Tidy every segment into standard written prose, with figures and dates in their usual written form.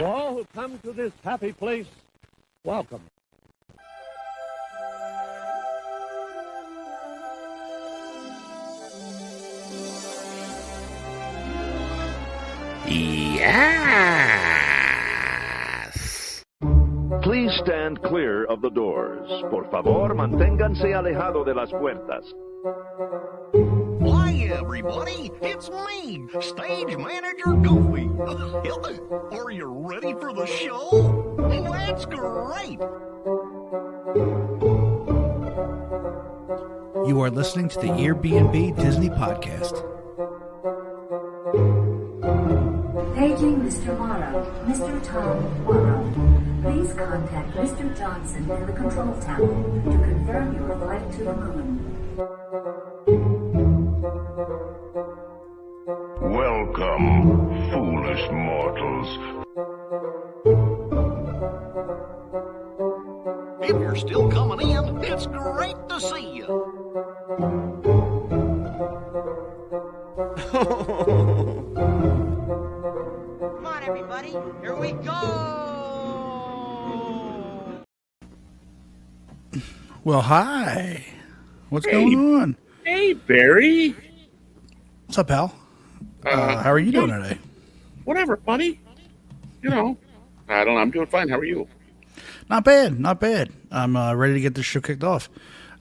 To all who come to this happy place, welcome. Yes. Please stand clear of the doors. Por favor, manténganse alejado de las puertas. Hi, everybody. It's me, Stage Manager Goofy. Are you ready for the show? That's great. You are listening to the EarB&B Disney Podcast. Paging Mr. Morrow, Mr. Tom Morrow. Please contact Mr. Johnson in the control tower to confirm your flight to the moon. Welcome, foolish mortals. If you're still coming in, it's great to see you. Come on, everybody. Here we go. Well, hi. What's going on? Hey, Barry. What's up, pal? How are you doing today? Whatever, buddy. You know, I don't know. I'm doing fine. How are you? Not bad, not bad. I'm ready to get this show kicked off.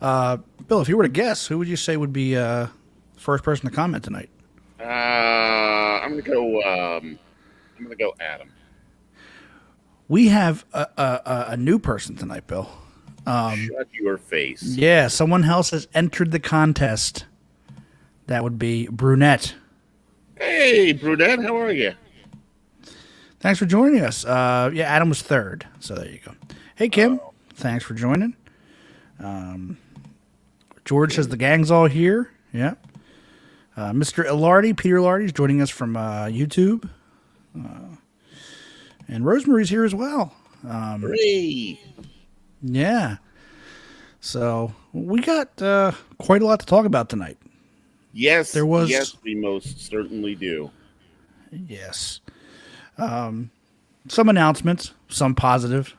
Bill, if you were to guess, who would you say would be first person to comment tonight? I'm gonna go Adam. We have a new person tonight, Bill. Shut your face. Yeah, someone else has entered the contest. That would be Brunette. Hey, Brunette, how are you? Thanks for joining us. Yeah, Adam was third, so there you go. Hey, Kim, thanks for joining. George says the gang's all here. Yeah. Mr. Ilardi, Peter Ilardi, is joining us from YouTube. And Rosemary's here as well. Hooray! Yeah. So we got quite a lot to talk about tonight. Yes, there was. Yes, we most certainly do. Yes. Some announcements, some positive,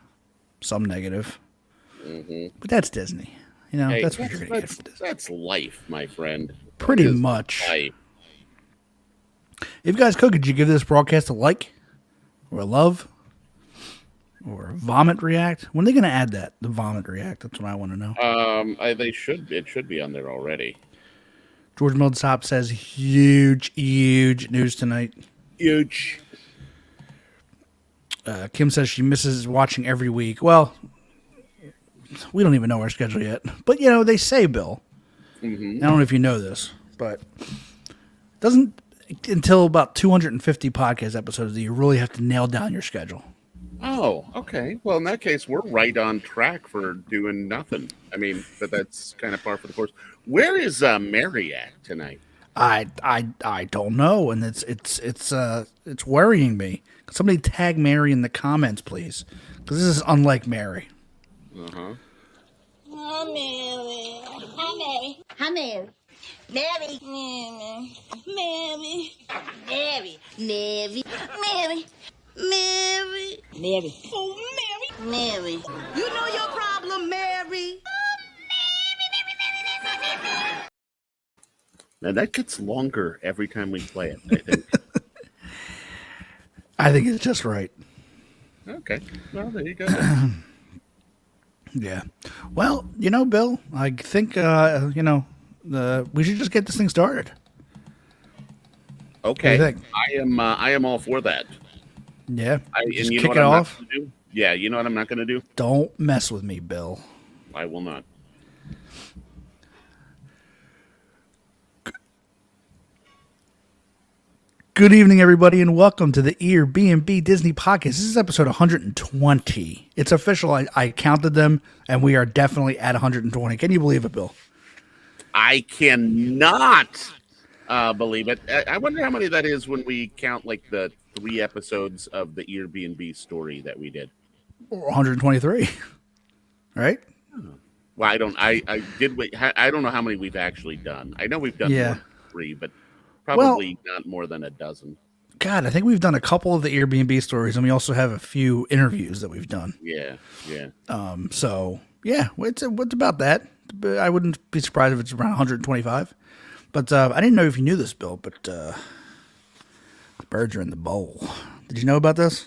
some negative. Mm-hmm. But that's Disney. You know, Hey, that's what you're going to get from Disney. That's life, my friend. Pretty much. Life. If you guys could you give this broadcast a like or a love or a vomit react? When are they going to add that? The vomit react. That's what I want to know. They should. It should be on there already. George Mildsop says huge news tonight. Huge. Kim says she misses watching every week. Well, we don't even know our schedule yet. But, you know, they say, Bill, I don't know if you know this, but doesn't until about 250 podcast episodes do you really have to nail down your schedule. Oh, okay. Well, in that case, we're right on track for doing nothing. I mean, but that's kind of par for the course. Where is Mary at tonight? I don't know, and it's worrying me. Somebody tag Mary in the comments, please, because this is unlike Mary. Uh-huh. Hi, Mary. Hi, Mary. Hi, Mary. Mary. Mary. Mary. Mary. Mary. Mary. Mary. Oh, Mary. Mary. You know your problem, Mary. Now that gets longer every time we play it, I think. I think it's just right. Okay. Well, there you go. Yeah. Well, you know, Bill, I think, we should just get this thing started. Okay. What do you think? I am all for that. Yeah. Just kick it off. Yeah, you know what I'm not going to do? Don't mess with me, Bill. I will not. Good evening, everybody, and welcome to the EarB&B Disney Podcast. This is episode 120. It's official. I counted them, and we are definitely at 120. Can you believe it, Bill? I cannot believe it. I wonder how many that is when we count like the 3 episodes of the EarB&B story that we did. 123, right? Well, I don't know how many we've actually done. I know we've done more than 3, but probably not more than a dozen. God, I think we've done a couple of the Airbnb stories, and we also have a few interviews that we've done. Yeah, yeah. So yeah, it's about that. I wouldn't be surprised if it's around 125. But I didn't know if you knew this, Bill. But the birds are in the bowl. Did you know about this?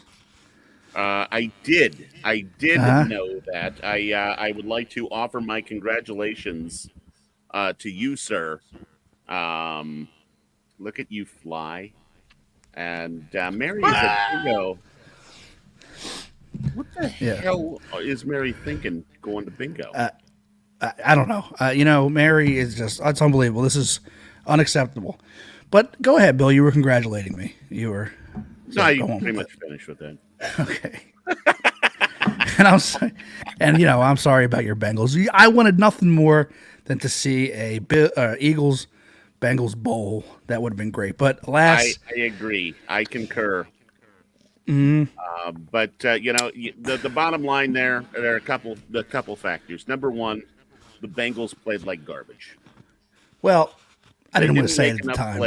I did. I did know that. I would like to offer my congratulations to you, sir. Look at you fly. And Mary is a bingo. What the hell is Mary thinking going to bingo? I don't know. Mary is it's unbelievable. This is unacceptable. But go ahead, Bill. You were congratulating me. You were. No, you pretty much finished with that. Okay. I'm sorry about your Bengals. I wanted nothing more than to see a Eagles Bengals bowl. That would have been great. But alas, I agree. I concur. Mm-hmm. But the bottom line there are a couple factors. Number one, the Bengals played like garbage. Well, I didn't want to say it at the time.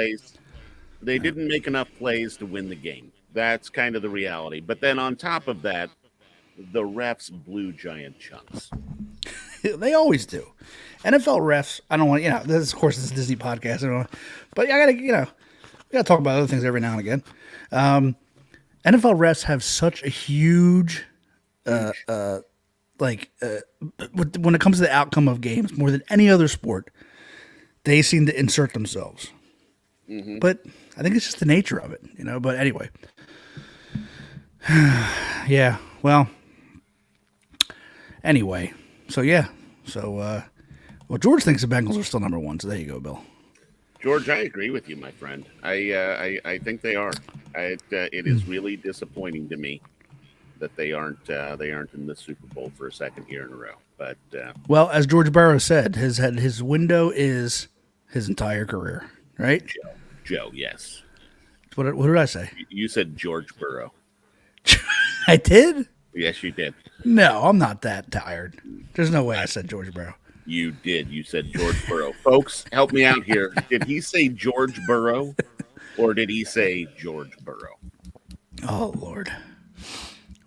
They didn't make enough plays to win the game. That's kind of the reality. But then on top of that, the refs blew giant chunks. They always do. NFL refs, I don't want this, of course, this is a Disney podcast, but I gotta talk about other things every now and again. NFL refs have such a huge, when it comes to the outcome of games, more than any other sport, they seem to insert themselves. Mm-hmm. But I think it's just the nature of it, But anyway, yeah. Well, anyway, so yeah, well, George thinks the Bengals are still number one. So there you go, Bill. George, I agree with you, my friend. I think they are. It is really disappointing to me that they aren't in the Super Bowl for a second year in a row. But well, as George Burrow said, his window is his entire career, right? Joe, yes. What did I say? You said George Burrow. I did? Yes, you did. No, I'm not that tired. There's no way I said George Burrow. You did. You said George Burrow. Folks, help me out here. Did he say George Burrow or did he say George Burrow? Oh, Lord.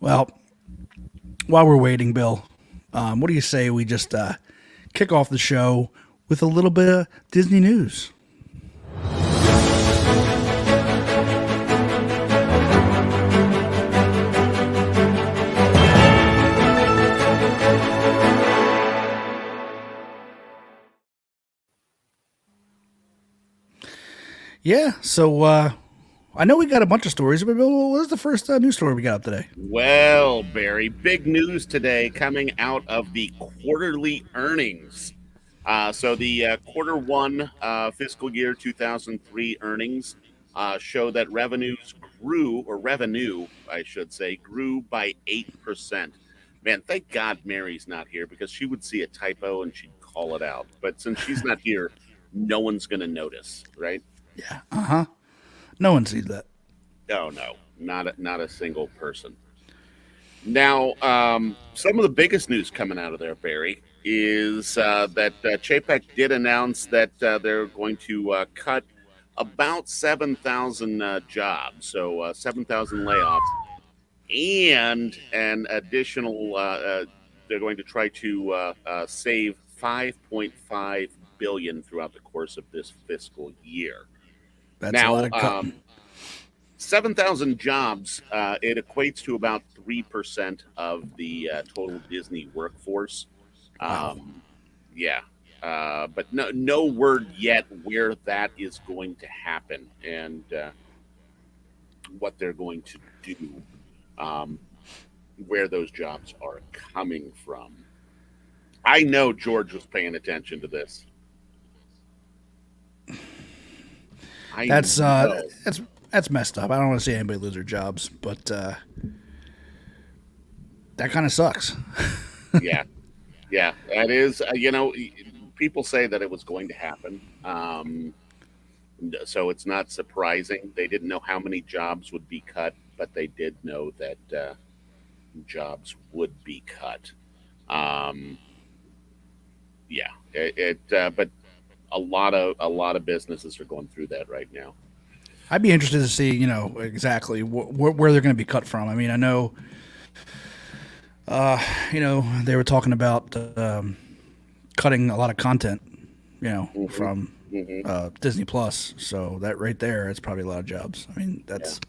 Well, while we're waiting, Bill, what do you say we just kick off the show with a little bit of Disney news? Yeah, so I know we got a bunch of stories, but what was the first news story we got up today? Well, Barry, big news today coming out of the quarterly earnings. So the quarter one fiscal year 2003 earnings show that revenue, I should say, grew by 8%. Man, thank God Mary's not here because she would see a typo and she'd call it out. But since she's not here, no one's going to notice, right? Yeah. Uh-huh. No one sees that. Oh, no. Not a single person. Now, some of the biggest news coming out of there, Barry, is that Chapek did announce that they're going to cut about 7,000 jobs, so 7,000 layoffs, and an additional, they're going to try to save $5.5 billion throughout the course of this fiscal year. That's a lot of cutting. 7,000 jobs, it equates to about 3% of the total Disney workforce. Wow. Yeah. But no word yet where that is going to happen and what they're going to do, where those jobs are coming from. I know George was paying attention to this. That's messed up. I don't want to see anybody lose their jobs, but that kind of sucks. Yeah, that is. People say that it was going to happen, so it's not surprising. They didn't know how many jobs would be cut, but they did know that jobs would be cut. But a lot of businesses are going through that right now. I'd be interested to see, exactly where they're going to be cut from. I mean, I know, they were talking about cutting a lot of content, from Disney Plus. So that right there, it's probably a lot of jobs. I mean, that's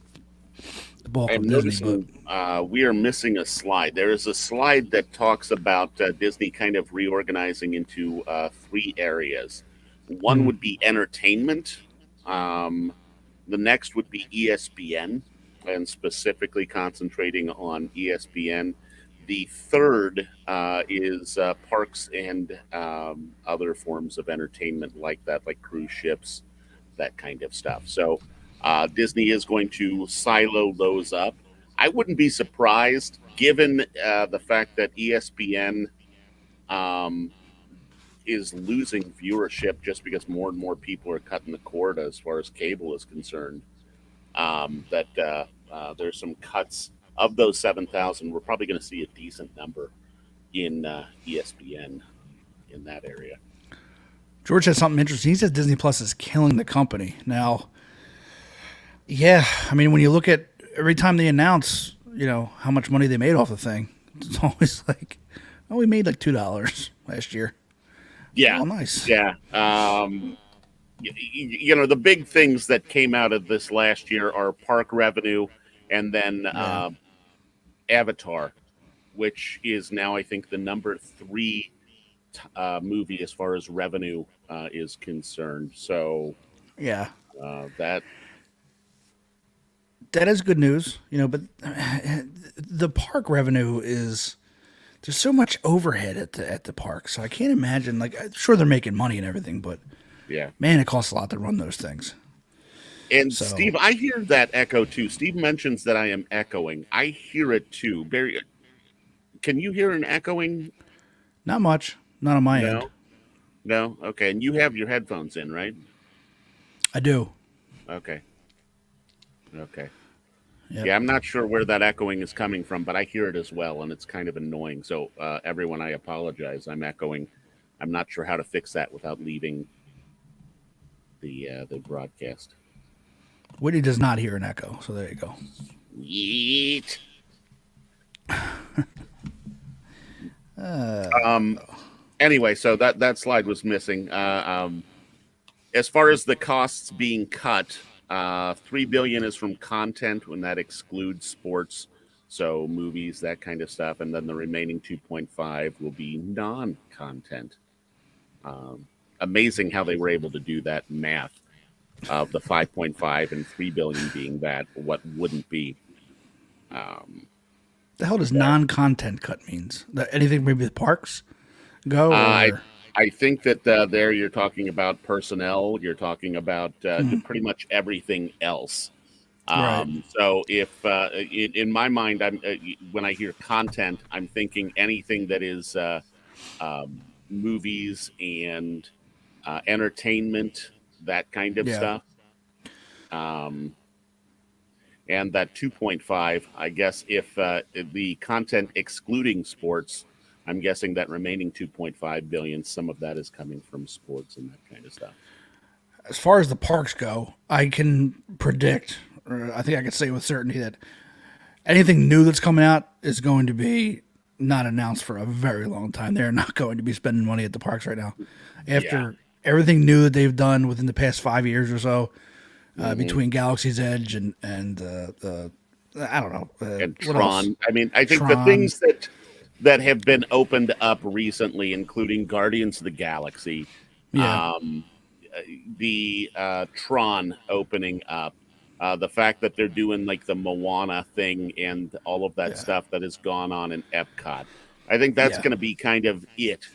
the bulk I'm of Disney. noticing we are missing a slide. There is a slide that talks about Disney kind of reorganizing into 3 areas. One would be entertainment. The next would be ESPN, and specifically concentrating on ESPN. The third is parks and other forms of entertainment like that, like cruise ships, that kind of stuff. So Disney is going to silo those up. I wouldn't be surprised, given the fact that ESPN is losing viewership just because more and more people are cutting the cord as far as cable is concerned. That there's some cuts of those 7,000. We're probably going to see a decent number in ESPN in that area. George has something interesting. He says Disney Plus is killing the company. Now, yeah, I mean, when you look at every time they announce, how much money they made off the thing, it's always like, oh, we made like $2 last year. Yeah. Oh, nice. Yeah. The big things that came out of this last year are park revenue and then Avatar, which is now, I think, the number 3 movie as far as revenue is concerned. So, yeah, that is good news, but the park revenue is, there's so much overhead at the park. So I can't imagine, like, sure, they're making money and everything, but yeah, man, it costs a lot to run those things. And so, Steve, I hear that echo too. Steve mentions that I am echoing. I hear it too. Barry, can you hear an echoing? Not much. Not on my end. No? Okay. And you have your headphones in, right? I do. Okay. Yep. Yeah, I'm not sure where that echoing is coming from, but I hear it as well, and it's kind of annoying. So, everyone, I apologize. I'm echoing. I'm not sure how to fix that without leaving the broadcast. Woody does not hear an echo, so there you go. Yeet. Anyway, so that slide was missing. As far as the costs being cut, $3 billion is from content, when that excludes sports, so movies, that kind of stuff, and then the remaining 2.5 will be non-content. Amazing how they were able to do that math of the 5.5 and 3 billion being that what wouldn't be. The hell does non-content cut means? That anything maybe the parks go? I think that there you're talking about personnel. You're talking about pretty much everything else. Right. So if in my mind, when I hear content, I'm thinking anything that is movies and entertainment, that kind of stuff. And that 2.5, I guess, if the content excluding sports, I'm guessing that remaining 2.5 billion, some of that is coming from sports and that kind of stuff. As far as the parks go, I can predict, or I think I can say with certainty, that anything new that's coming out is going to be not announced for a very long time. They're not going to be spending money at the parks right now. After everything new that they've done within the past 5 years or so, between Galaxy's Edge and I don't know. And Tron. I mean, I think the things that have been opened up recently, including Guardians of the Galaxy, the Tron opening up, the fact that they're doing like the Moana thing and all of that stuff that has gone on in Epcot. I think that's going to be kind of it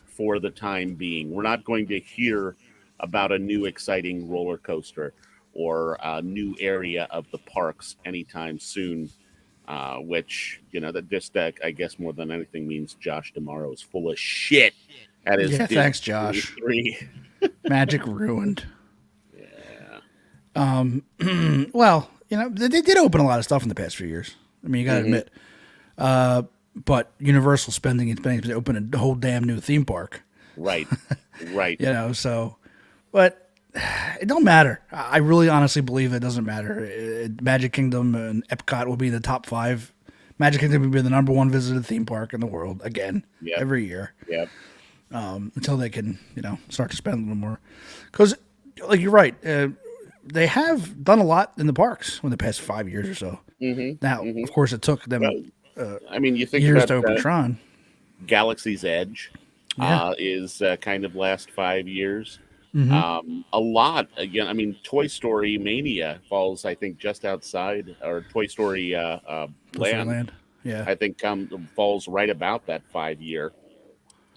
for the time being. We're not going to hear about a new exciting roller coaster or a new area of the parks anytime soon, which, that just, I guess, more than anything means Josh D'Amaro is full of shit at his thanks, Josh. Magic ruined. Yeah. Well, they did open a lot of stuff in the past few years. I mean, you got to admit. But Universal spending, they opened a whole damn new theme park. Right. But it don't matter. I really honestly believe it doesn't matter. Magic Kingdom and Epcot will be the top 5. Magic Kingdom will be the number 1 visited theme park in the world again every year. Yep. Until they can, start to spend a little more. Because, like you're right, they have done a lot in the parks in the past 5 years or so. Mm-hmm. Now, of course, it took them you think years about to open Tron. Galaxy's Edge is kind of last 5 years. Mm-hmm. A lot again. Toy Story Mania falls, I think, just outside, or Toy Story Land. Yeah, I think falls right about that 5-year.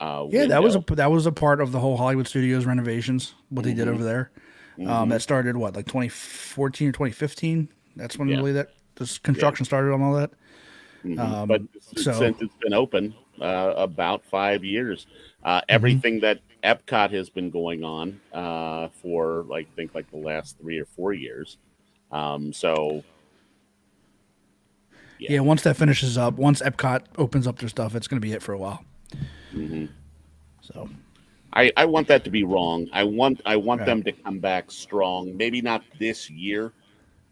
That was a part of the whole Hollywood Studios renovations. What they did over there, that started like 2014 or 2015. That's when really that this construction started on all that. But since it's been open about 5 years, everything that Epcot has been going on for I think the last 3 or 4 years. Once that finishes up, once Epcot opens up their stuff, it's going to be it for a while. Mm-hmm. So, I want that to be wrong. I want them to come back strong. Maybe not this year,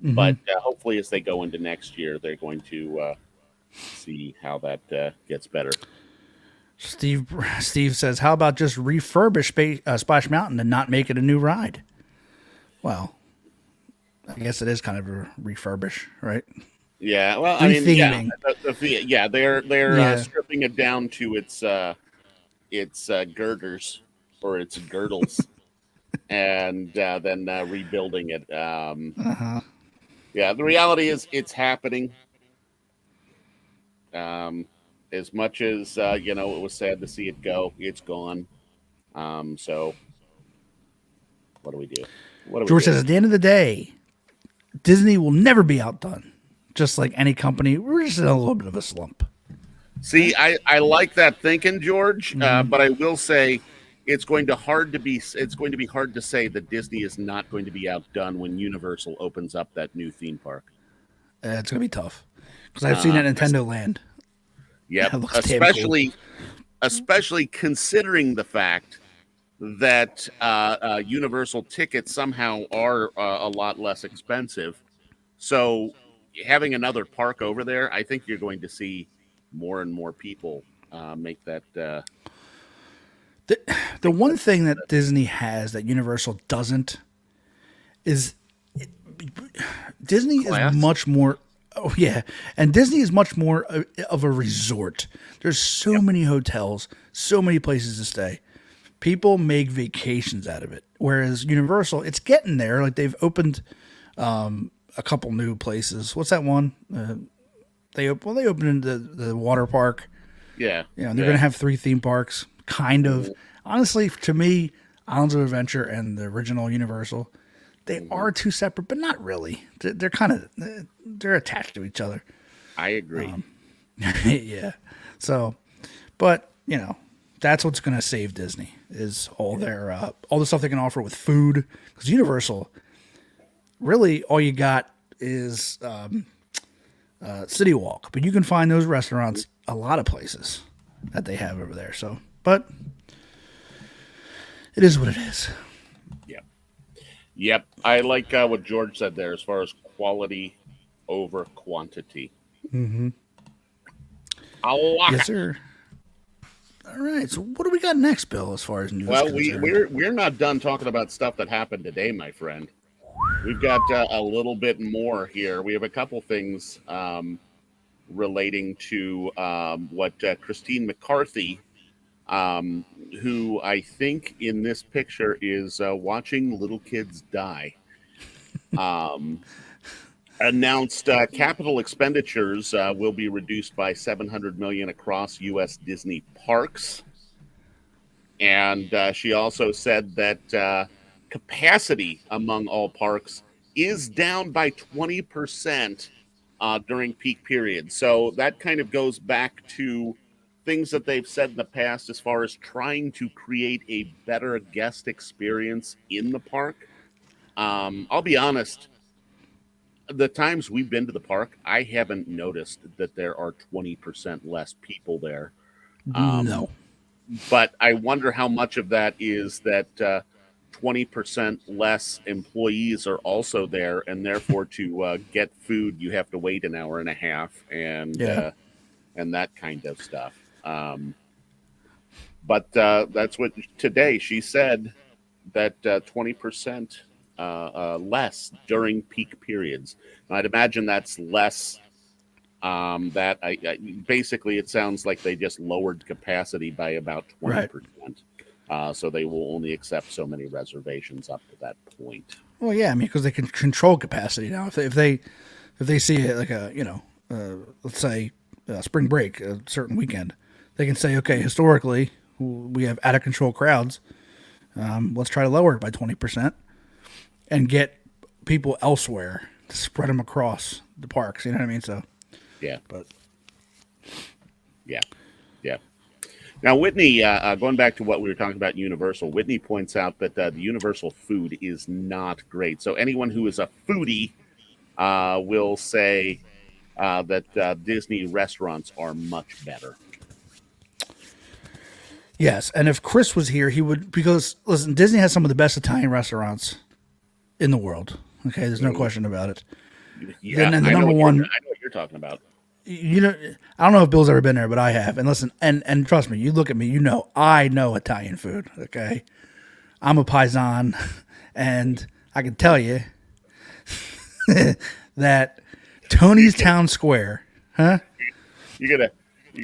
but hopefully as they go into next year, they're going to see how that gets better. Steve says, "How about just refurbish Splash Mountain and not make it a new ride?" Well, I guess it is kind of a refurbish, right? Yeah. Well, Retheming. They're stripping it down to its girders or its girdles, and then rebuilding it. Yeah, the reality is it's happening. As much as it was sad to see it go, it's gone. So what do we do? George says, at the end of the day, Disney will never be outdone. Just like any company, we're just in a little bit of a slump. See, I like that thinking, George. But I will say it's going to be hard to say that Disney is not going to be outdone when Universal opens up that new theme park. It's going to be tough because I've seen it at Nintendo Land. Yeah, especially considering the fact that Universal tickets somehow are a lot less expensive. So having another park over there, I think you're going to see more and more people make that. The one thing that Disney has that Universal doesn't is Disney is much more. Oh yeah, and Disney is much more of a resort. There's so many hotels, so many places to stay. People make vacations out of it. Whereas Universal, it's getting there. Like they've opened a couple new places. What's that one? They opened into the water park. Yeah, they're going to have 3 theme parks. Kind of. Honestly, to me, Islands of Adventure and the original Universal, they are 2 separate, but not really. They're kind of they're attached to each other. I agree. Yeah. So, but that's what's going to save Disney is all their all the stuff they can offer with food. Because Universal, really, all you got is City Walk, but you can find those restaurants a lot of places that they have over there. So, but it is what it is. Yep. I like what George said there as far as quality over quantity. Mm-hmm. Yes, sir. All right. So what do we got next, Bill, as far as news? Well, we're not done talking about stuff that happened today, my friend. We've got a little bit more here. We have a couple things relating to what Christine McCarthy, who I think in this picture is watching little kids die, announced capital expenditures will be reduced by $700 million across U.S. Disney parks. And she also said that capacity among all parks is down by 20% during peak periods. So that kind of goes back to things that they've said in the past as far as trying to create a better guest experience in the park. I'll be honest, the times we've been to the park, I haven't noticed that there are 20% less people there. No. But I wonder how much of that is that 20% less employees are also there, and therefore to get food you have to wait an hour and a half, and that kind of stuff. But that's what today she said, that 20% less during peak periods. And I'd imagine that's less. That basically it sounds like they just lowered capacity by about 20%. So they will only accept so many reservations up to that point. Well, yeah, I mean, because they can control capacity now. If they see it like let's say spring break, a certain weekend, they can say, okay, historically we have out of control crowds. Let's try to lower it by 20% and get people elsewhere to spread them across the parks. You know what I mean? So yeah, but yeah. Now, Whitney, going back to what we were talking about Universal, Whitney points out that the Universal food is not great. So anyone who is a foodie will say that Disney restaurants are much better. Yes, and if Chris was here, he would, because listen, Disney has some of the best Italian restaurants in the world. Okay, there's no question about it. Yeah, and the I know number one, I know what you're talking about. You know, I don't know if Bill's ever been there, but I have. And listen, and trust me, you look at me, I know Italian food. Okay, I'm a paisan, and I can tell you that Tony's Town Square, huh? You're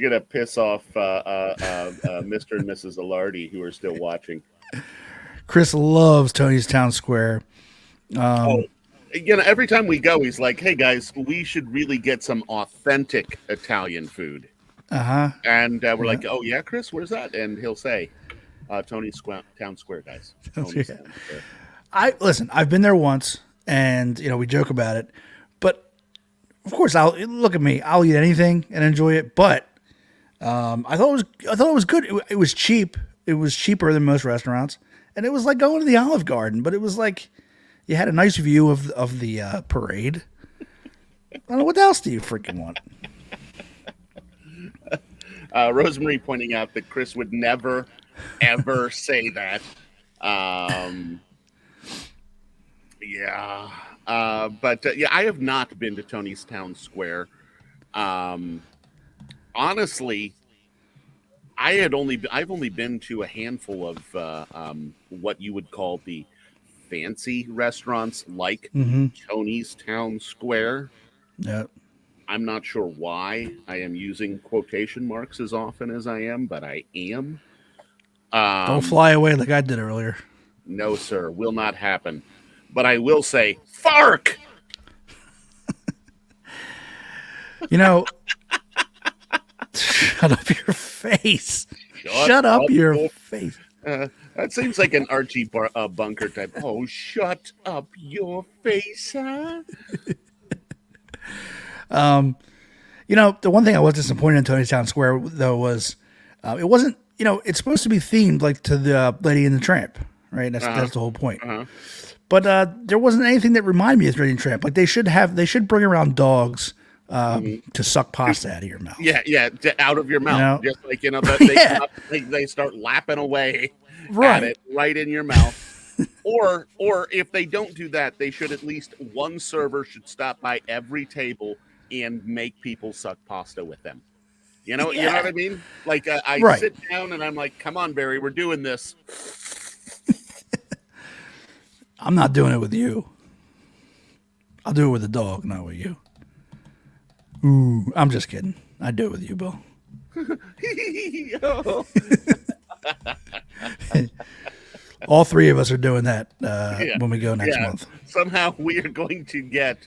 gonna piss off Mr. and Mrs. Alardi, who are still watching. Chris loves Tony's Town Square. Every time we go, he's like, "Hey guys, we should really get some authentic Italian food." And we're like, "Oh yeah, Chris, where's that?" And he'll say, "Tony's Town Square, guys." Tony's Town Square. Listen. I've been there once, and we joke about it, but of course, I'll eat anything and enjoy it. But I thought it was good. It was cheap. It was cheaper than most restaurants, and it was like going to the Olive Garden, but it was like you had a nice view of the parade. I don't know, what else do you freaking want? Rosemary pointing out that Chris would never, ever say that. But I have not been to Tony's Town Square. Honestly, I've only been to a handful of what you would call the fancy restaurants, like Tony's Town Square. Yeah. I'm not sure why I am using quotation marks as often as I am, but I am. Don't fly away like I did earlier. No, sir, will not happen. But I will say, FARK! Shut up your face. Shut up your face. That seems like an Archie Bunker type. Oh, shut up your face, huh? The one thing I was disappointed in Tony's Town Square, though, was it wasn't, it's supposed to be themed like to the Lady and the Tramp, right? That's the whole point. But there wasn't anything that reminded me of Lady and the Tramp. Like they should bring around dogs to suck pasta out of your mouth. Yeah, out of your mouth. Just like, they start lapping away at it right in your mouth. Or if they don't do that, they should at least one server should stop by every table and make people suck pasta with them. You know what I mean? Like I sit down and I'm like, "Come on, Barry, we're doing this." I'm not doing it with you. I'll do it with the dog, not with you. Ooh, I'm just kidding. I do it with you, Bill. All three of us are doing that when we go next month. Somehow we are going to get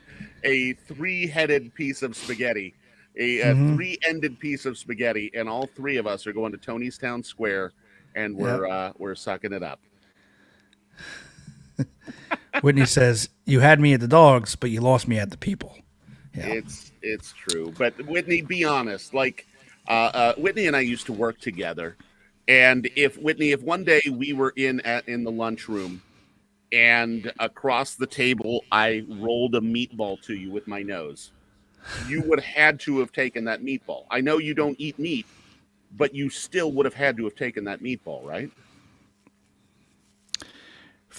a three-headed piece of spaghetti, a three-ended piece of spaghetti, and all three of us are going to Tony's Town Square, and we're sucking it up. Whitney says, "You had me at the dogs, but you lost me at the people." Yeah. It's true, but Whitney, be honest. Like Whitney and I used to work together. And if one day we were in the lunchroom and across the table I rolled a meatball to you with my nose, you would have had to have taken that meatball. I know you don't eat meat, but you still would have had to have taken that meatball, right?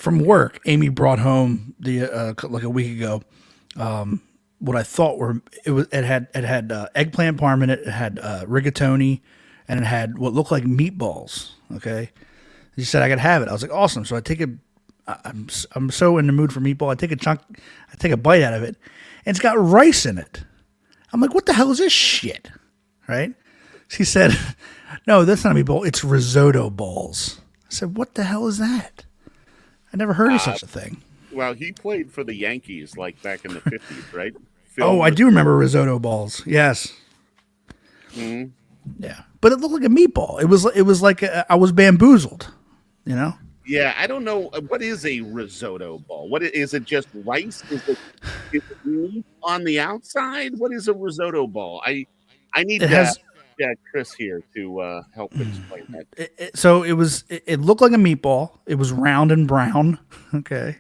from work, Amy brought home the like a week ago. What I thought it had eggplant parm in it. It had rigatoni, and it had what looked like meatballs. Okay, she said I could have it. I was like, awesome. So I take it. I'm so in the mood for meatball. I take a chunk. I take a bite out of it, and it's got rice in it. I'm like, what the hell is this shit? Right? She said, no, that's not a meatball. It's risotto balls. I said, what the hell is that? I never heard of such a thing. Well, he played for the Yankees like back in the 50s, right? I do remember risotto balls. Yes. Mm-hmm. Yeah, but it looked like a meatball. It was like I was bamboozled, you know. Yeah, I don't know what is a risotto ball. What is it? Just rice? Is it meat on the outside? What is a risotto ball? I need Chris here to help explain that. So it looked like a meatball. It was round and brown. Okay.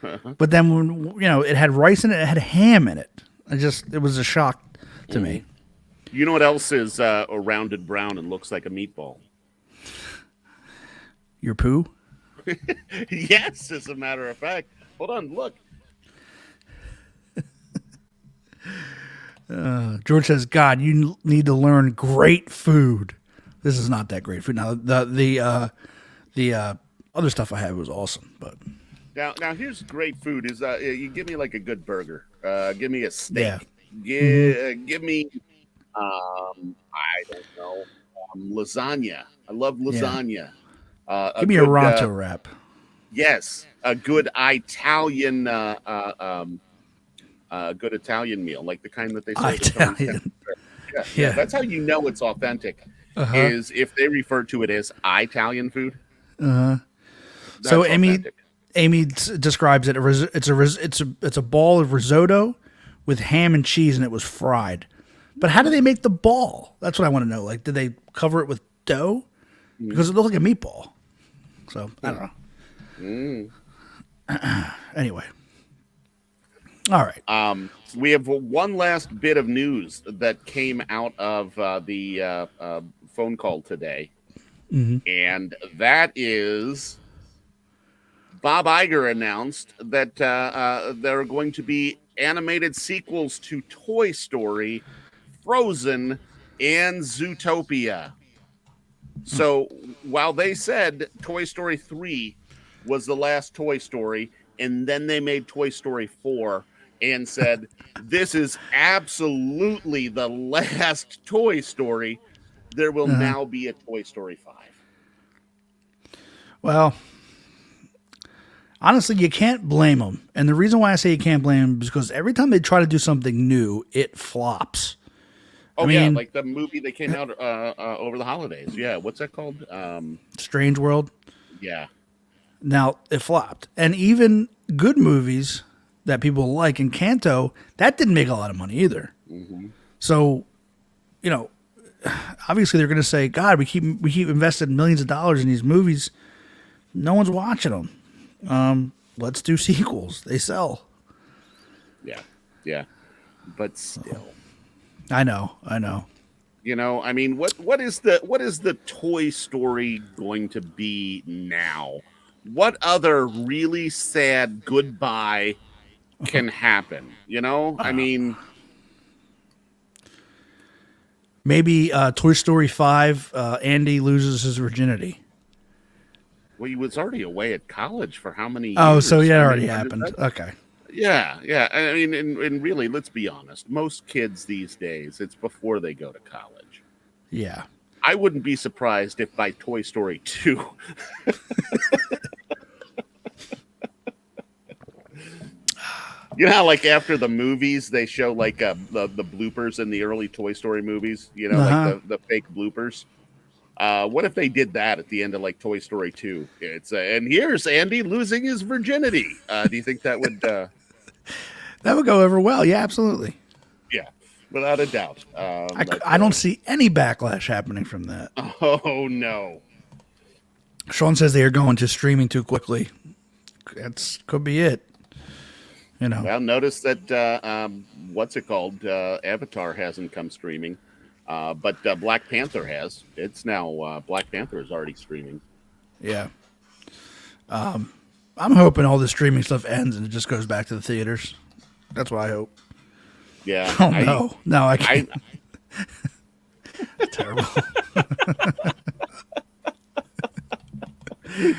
But then when it had rice in it, it had ham in it. It was a shock to me. You know what else is a rounded brown and looks like a meatball? Your poo? Yes, as a matter of fact. Hold on, look. George says, God, you need to learn great food. This is not that great food. Now, the other stuff I had was awesome, but now here's great food. Is you give me like a good burger. Give me a steak. Yeah. Give me I don't know, lasagna. I love lasagna. Give me a Ronto wrap. Yes, a good Italian good Italian meal, like the kind that they serve. Italian. Yeah, that's how you know it's authentic. Is if they refer to it as Italian food. So Amy describes it. It's a ball of risotto with ham and cheese, and it was fried. But how do they make the ball? That's what I want to know. Like, did they cover it with dough? Because it looked like a meatball. So I don't know. Anyway. All right. We have one last bit of news that came out of the phone call today. And that is Bob Iger announced that there are going to be animated sequels to Toy Story, Frozen, and Zootopia. So while they said Toy Story 3 was the last Toy Story, and then they made Toy Story 4 and said, this is absolutely the last Toy Story, there will now be a Toy Story 5. Well, honestly, you can't blame them. And the reason why I say you can't blame them is because every time they try to do something new, it flops. Oh, yeah, like the movie that came out over the holidays. Yeah, what's that called? Strange World? Yeah. Now, it flopped. And even good movies that people like, Encanto, that didn't make a lot of money either. So, obviously they're going to say, God, we keep investing millions of dollars in these movies. No one's watching them. Let's do sequels. They sell. Yeah. But still. I know. I mean, what is the Toy Story going to be now? What other really sad goodbye can happen? I mean, maybe Toy Story 5, Andy loses his virginity. Well, he was already away at college for how many years? Oh, so yeah, it already happened. Okay. Yeah. I mean, and really, let's be honest. Most kids these days, it's before they go to college. Yeah. I wouldn't be surprised if by Toy Story 2. You know how, like, after the movies, they show, like, the bloopers in the early Toy Story movies? Like the fake bloopers? What if they did that at the end of, like, Toy Story 2? It's and here's Andy losing his virginity. Do you think that would... That would go over well. Yeah, absolutely. Yeah, without a doubt. I don't see any backlash happening from that. Oh, no. Sean says they are going to streaming too quickly. Could be it. Well, notice that, what's it called? Avatar hasn't come streaming. But Black Panther has. It's now Black Panther is already streaming. Yeah. I'm hoping all the streaming stuff ends and it just goes back to the theaters. That's what I hope. Yeah. Oh, no, I can't. Terrible.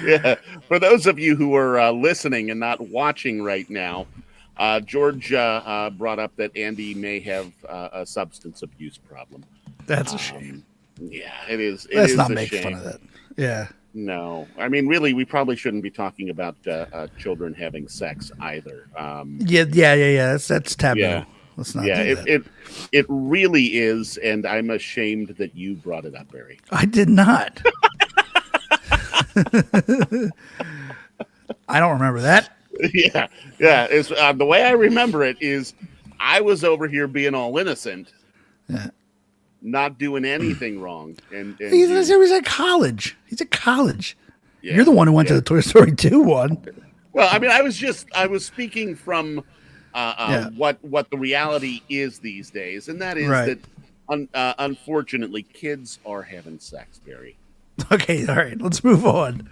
Yeah. For those of you who are listening and not watching right now, George brought up that Andy may have a substance abuse problem. That's a shame. Yeah, it is. Let's not make fun of that. Yeah. No, I mean, really, we probably shouldn't be talking about children having sex either. Yeah. That's taboo. Yeah. Let's not. Yeah, do that. it really is, and I'm ashamed that you brought it up, Barry. I did not. I don't remember that. Yeah. It's the way I remember it is, I was over here being all innocent, not doing anything wrong, and He's at college. He's at college. Yeah, You're the one who went to the Toy Story 2 one. Well, I mean, I was speaking from what the reality is these days, and that is that unfortunately, kids are having sex, Barry. Okay, all right, let's move on.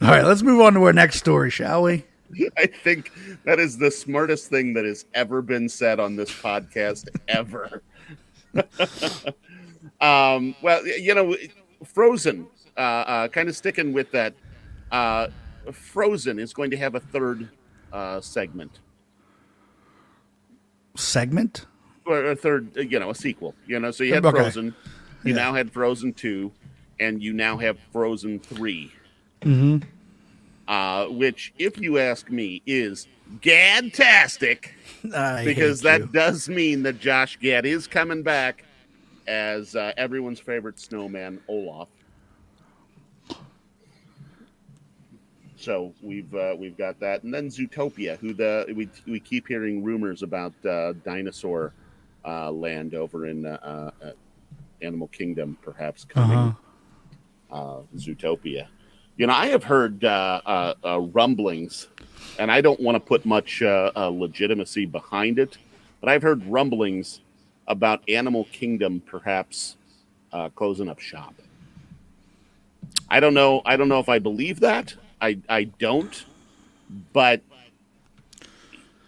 All right, let's move on to our next story, shall we? I think that is the smartest thing that has ever been said on this podcast ever. Well, Frozen, kind of sticking with that. Frozen is going to have a third segment. Segment? Or a third, a sequel. So you had Frozen, you now had Frozen 2, and you now have Frozen 3. Mm-hmm. Which, if you ask me, is gadtastic, because that does mean that Josh Gad is coming back as everyone's favorite snowman, Olaf. So we've got that, and then Zootopia, who we keep hearing rumors about dinosaur land over in Animal Kingdom, perhaps coming. Zootopia. I have heard rumblings, and I don't want to put much legitimacy behind it, but I've heard rumblings about Animal Kingdom perhaps closing up shop. I don't know if I believe that. I don't, but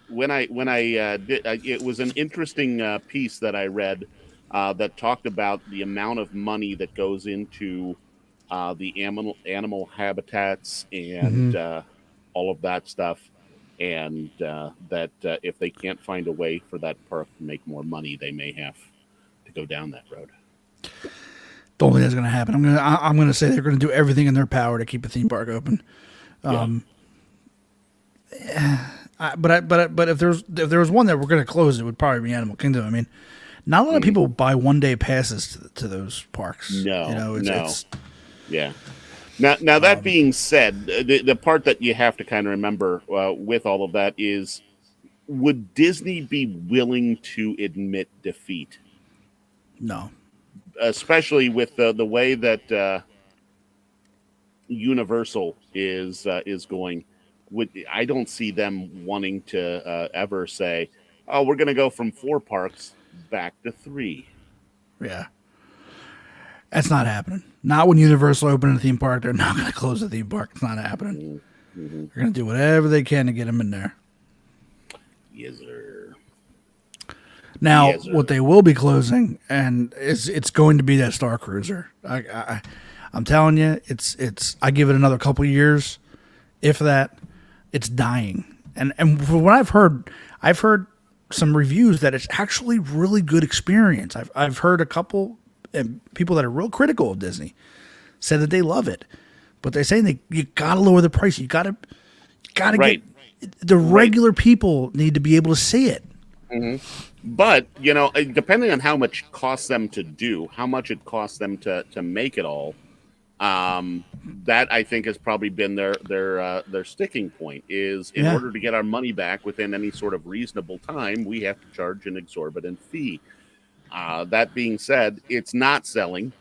when I did, it was an interesting piece that I read that talked about the amount of money that goes into the animal habitats and all of that stuff, and that if they can't find a way for that park to make more money, they may have to go down that road. Don't think that's going to happen. I'm gonna say they're going to do everything in their power to keep a theme park open. But if there was one that we're going to close, it would probably be Animal Kingdom. I mean, not a lot of people buy 1-day passes to those parks. No. Yeah. Now that being said, the part that you have to kind of remember with all of that is, would Disney be willing to admit defeat? No. Especially with the way that Universal is going. I don't see them wanting to ever say, "Oh, we're going to go from 4 parks back to 3." Yeah. That's not happening. Not when Universal opened a theme park. They're not going to close the theme park. It's not happening. Mm-hmm. They're going to do whatever they can to get them in there. Yes, sir. Now, what they will be closing, and it's going to be that Star Cruiser. I'm telling you, it's. I give it another couple years, if that. It's dying, and from what I've heard some reviews that it's actually really good experience. I've heard a couple people that are real critical of Disney said that they love it, but they're saying you gotta lower the price. You gotta get the regular people need to be able to see it. Mm-hmm. But depending on how much it costs them to do, how much it costs them to make it all, that I think has probably been their sticking point. Is in order to get our money back within any sort of reasonable time, we have to charge an exorbitant fee. That being said, it's not selling.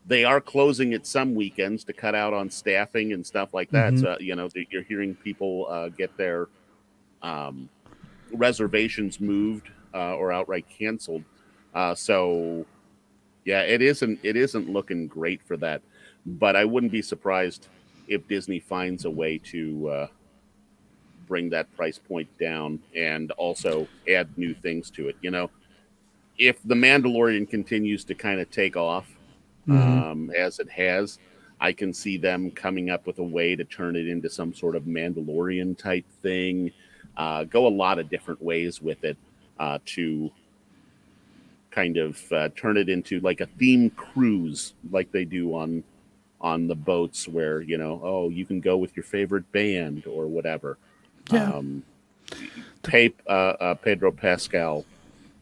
They are closing it some weekends to cut out on staffing and stuff like that. So you're hearing people get their reservations moved or outright canceled. So yeah, it isn't looking great for that. But I wouldn't be surprised if Disney finds a way to bring that price point down and also add new things to it. If the Mandalorian continues to kind of take off as it has, I can see them coming up with a way to turn it into some sort of Mandalorian type thing. Go a lot of different ways with it to kind of turn it into like a themed cruise, like they do on the boats, where you can go with your favorite band or whatever. Yeah. Pay Pedro Pascal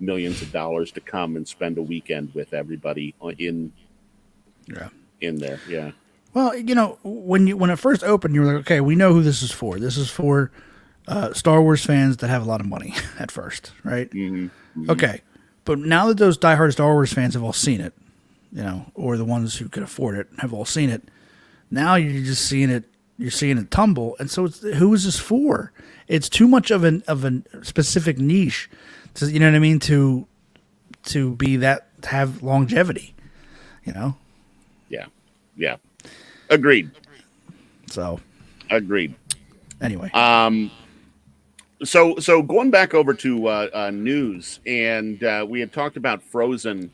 millions of dollars to come and spend a weekend with everybody in there. Yeah. Well, when it first opened, you were like, okay, we know who this is for. This is for Star Wars fans that have a lot of money at first, right? Mm-hmm. Okay. But now that those diehard Star Wars fans have all seen it, or the ones who could afford it have all seen it, now you're just seeing it. You're seeing it tumble, and so who is this for? It's too much of a specific niche, you know what I mean? To be that, to have longevity, Yeah. Agreed. So. Agreed. Anyway. So going back over to news, and we had talked about Frozen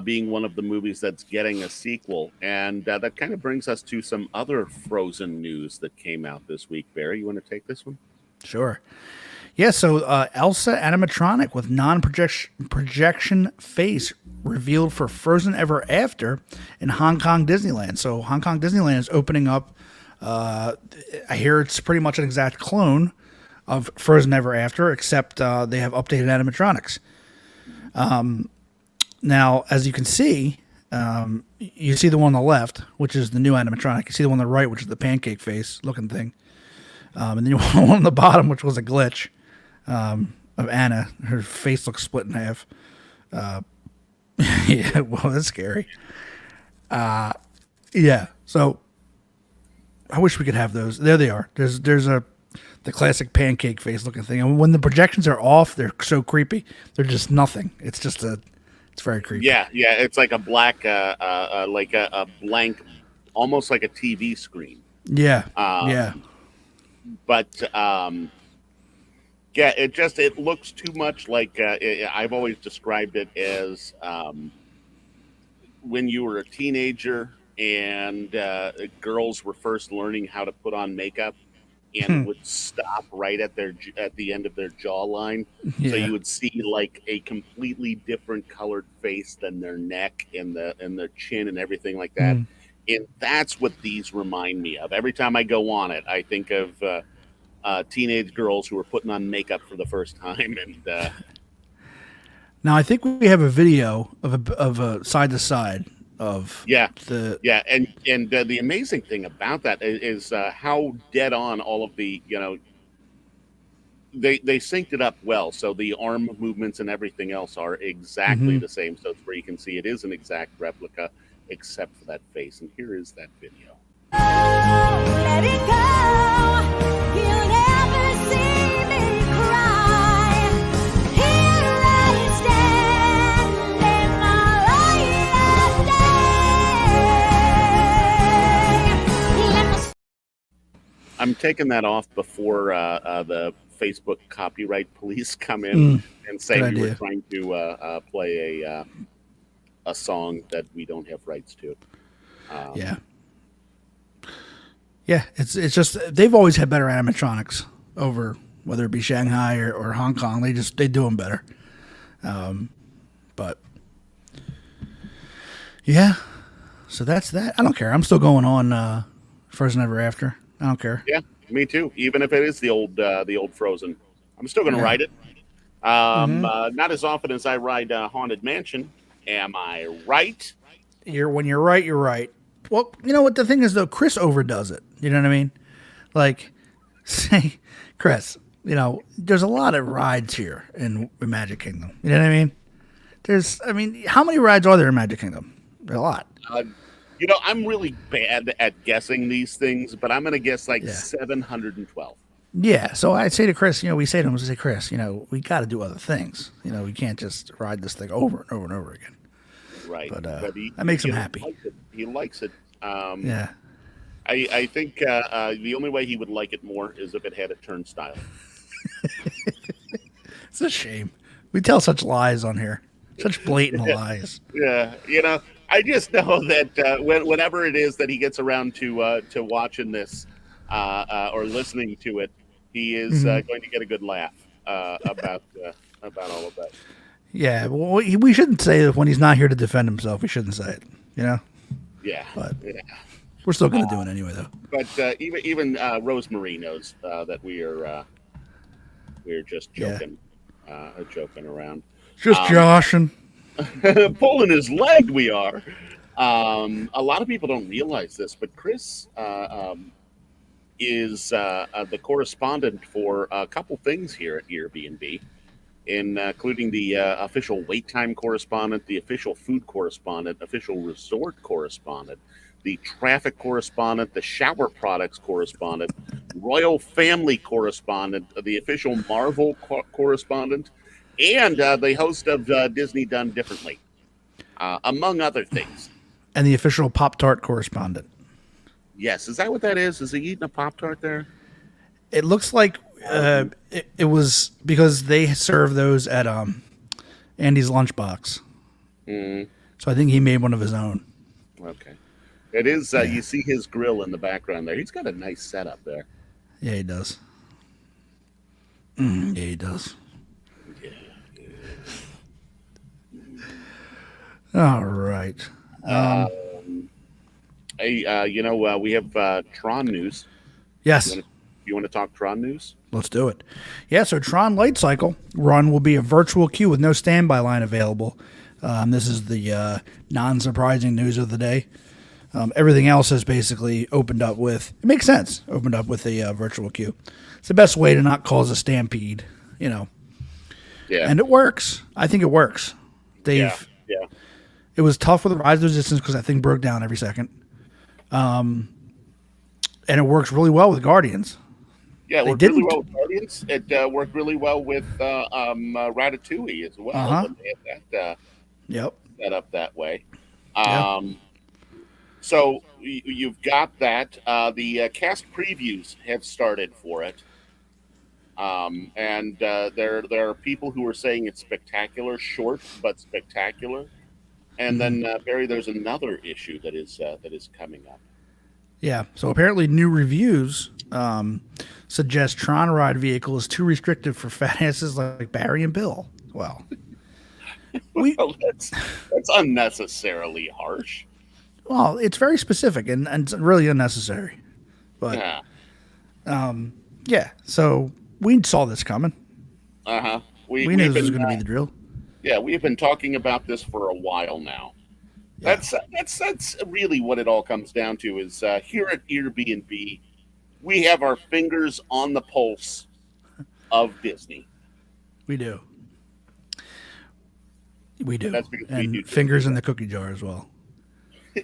being one of the movies that's getting a sequel, and that kind of brings us to some other Frozen news that came out this week. Barry, you want to take this one? Sure. Yeah, so Elsa animatronic with non-projection face revealed for Frozen Ever After in Hong Kong Disneyland. So Hong Kong Disneyland is opening up. I hear it's pretty much an exact clone of Frozen Ever After, except they have updated animatronics. Now, as you can see, you see the one on the left, which is the new animatronic. You see the one on the right, which is the pancake face looking thing. And then you want one on the bottom, which was a glitch of Anna. Her face looks split in half. Yeah, well, that's scary. Yeah, so I wish we could have those. There they are. There's the classic pancake face looking thing. And when the projections are off, they're so creepy. They're just nothing. It's very creepy. Yeah. It's like a black, like a blank, almost like a TV screen. Yeah. Yeah. But it looks too much like I've always described it as when you were a teenager and girls were first learning how to put on makeup, and it would stop right at the end of their jawline. Yeah. So you would see like a completely different colored face than their neck and their chin and everything like that. And that's what these remind me of. Every time I go on it, I think of teenage girls who are putting on makeup for the first time. And now I think we have a video of a side to side of and the amazing thing about that is how dead on all of the they synced it up well, so the arm movements and everything else are exactly the same. So it's where you can see it is an exact replica, except for that face. And here is that video. Let it go. You'll never see me cry. Here I stand in the light of day. I'm taking that off before the Facebook copyright police come in and say we were trying to play a song that we don't have rights to. Yeah, it's just they've always had better animatronics over whether it be Shanghai or Hong Kong. They do them better. But yeah, so that's that. I don't care. I'm still going on Frozen Ever After. I don't care. Yeah, me too. Even if it is the old Frozen, I'm still going to ride it. Not as often as I ride Haunted Mansion. Am I right? When you're right, you're right. Well, you know what the thing is though, Chris overdoes it. You know what I mean? Like, say, Chris, there's a lot of rides here in Magic Kingdom. You know what I mean? How many rides are there in Magic Kingdom? A lot. I'm really bad at guessing these things, but I'm going to guess 712. Yeah, so I'd say to Chris, we say to him, Chris, we got to do other things. We can't just ride this thing over and over and over again. Right. But that makes him happy. He likes it. Yeah. I think the only way he would like it more is if it had a turnstile. It's a shame. We tell such lies on here, such blatant lies. Yeah, I just know that whenever it is that he gets around to watching this or listening to it, he is going to get a good laugh about all of that. Yeah, well, we shouldn't say that when he's not here to defend himself. We shouldn't say it, Yeah, But yeah. we're still going to do it anyway, though. But even Rosemary knows that we're just joking, joking around. Just joshing. Pulling his leg, we are. A lot of people don't realize this, but Chris is the correspondent for a couple things here at EarB&B, including the official wait time correspondent, the official food correspondent, official resort correspondent, the traffic correspondent, the shower products correspondent, royal family correspondent, the official Marvel correspondent, and the host of Disney Done Differently, among other things. And the official Pop-Tart correspondent. Yes, is that what that is? Is he eating a Pop-Tart there? It looks like it was because they serve those at Andy's Lunchbox. So I think he made one of his own. Okay. It is, you see his grill in the background there. He's got a nice setup there. Yeah, he does. Yeah, he does. All right. Hey, we have Tron news. Yes. You want to talk Tron news? Let's do it. Yeah, so Tron Light Cycle run will be a virtual queue with no standby line available. This is the non-surprising news of the day. Everything else has basically opened up with, it makes sense, opened up with a virtual queue. It's the best way to not cause a stampede, Yeah. And it works. I think it works. Yeah. It was tough with the rise of resistance because that thing broke down every second. And it works really well with Guardians. Yeah, it worked really well with Guardians. It worked really well with Ratatouille as well. When they had that set up that way. So you've got that. The cast previews have started for it. And there are people who are saying it's spectacular, short but spectacular. And then Barry, there's another issue that is coming up. Yeah. So apparently, new reviews suggest Tron ride vehicle is too restrictive for fat asses like Barry and Bill. Well, that's unnecessarily harsh. Well, it's very specific and it's really unnecessary. But yeah. So we saw this coming. We knew this was going to be the drill. Yeah, we've been talking about this for a while now. Yeah. That's really what it all comes down to. Is here at EarB&B, we have our fingers on the pulse of Disney. We do. We do. That's because and we do fingers in the cookie jar as well. We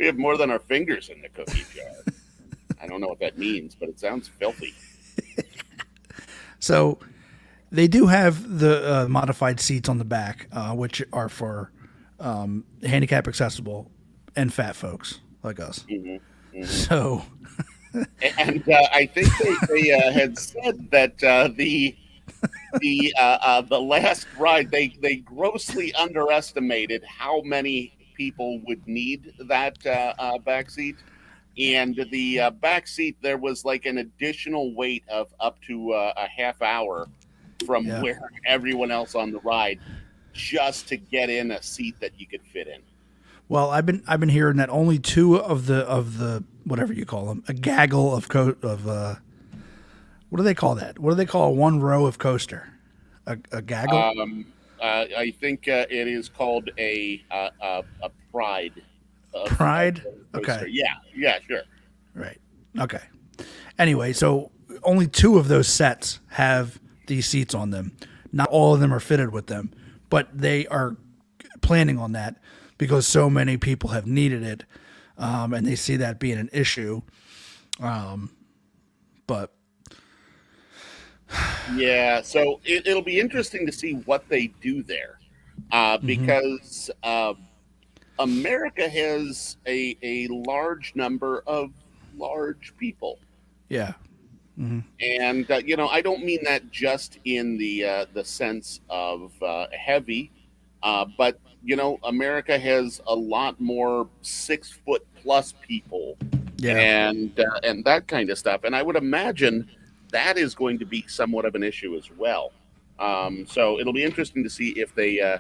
have more than our fingers in the cookie jar. I don't know what that means, but it sounds filthy. So they do have the modified seats on the back, which are for handicap accessible and fat folks like us. So, and I think they had said that the last ride they grossly underestimated how many people would need that back seat. And the back seat, there was like an additional wait of up to a half hour from where everyone else on the ride just to get in a seat that you could fit in. Well, I've been hearing that only two of the whatever you call them, a gaggle of what do they call that? What do they call one row of coaster? A gaggle? I think it is called a pride. Pride? Okay. Yeah, sure. Right. Okay. Anyway, so only two of those sets have these seats on them. Not all of them are fitted with them, but they are planning on that because so many people have needed it, and they see that being an issue. But yeah, so it'll be interesting to see what they do there, because America has a large number of large people. Yeah. And I don't mean that just in the sense of heavy, but America has a lot more 6 foot plus people, Yeah. and that kind of stuff. And I would imagine that is going to be somewhat of an issue as well. So it'll be interesting to see if they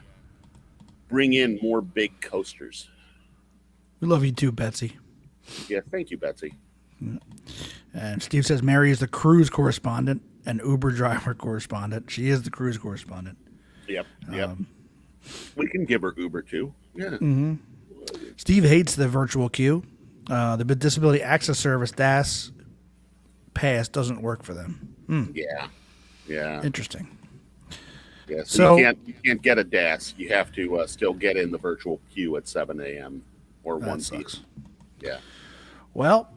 bring in more big coasters. We love you too, Betsy. Yeah, thank you, Betsy. And Steve says Mary is the cruise correspondent and Uber driver correspondent. She is the cruise correspondent. Yep. We can give her Uber too. Yeah. Steve hates the virtual queue. The Disability Access Service DAS pass doesn't work for them. Yeah. Interesting. Yeah. So you can't get a DAS. You have to still get in the virtual queue at 7 a.m. or 1 p.m. Yeah. Well,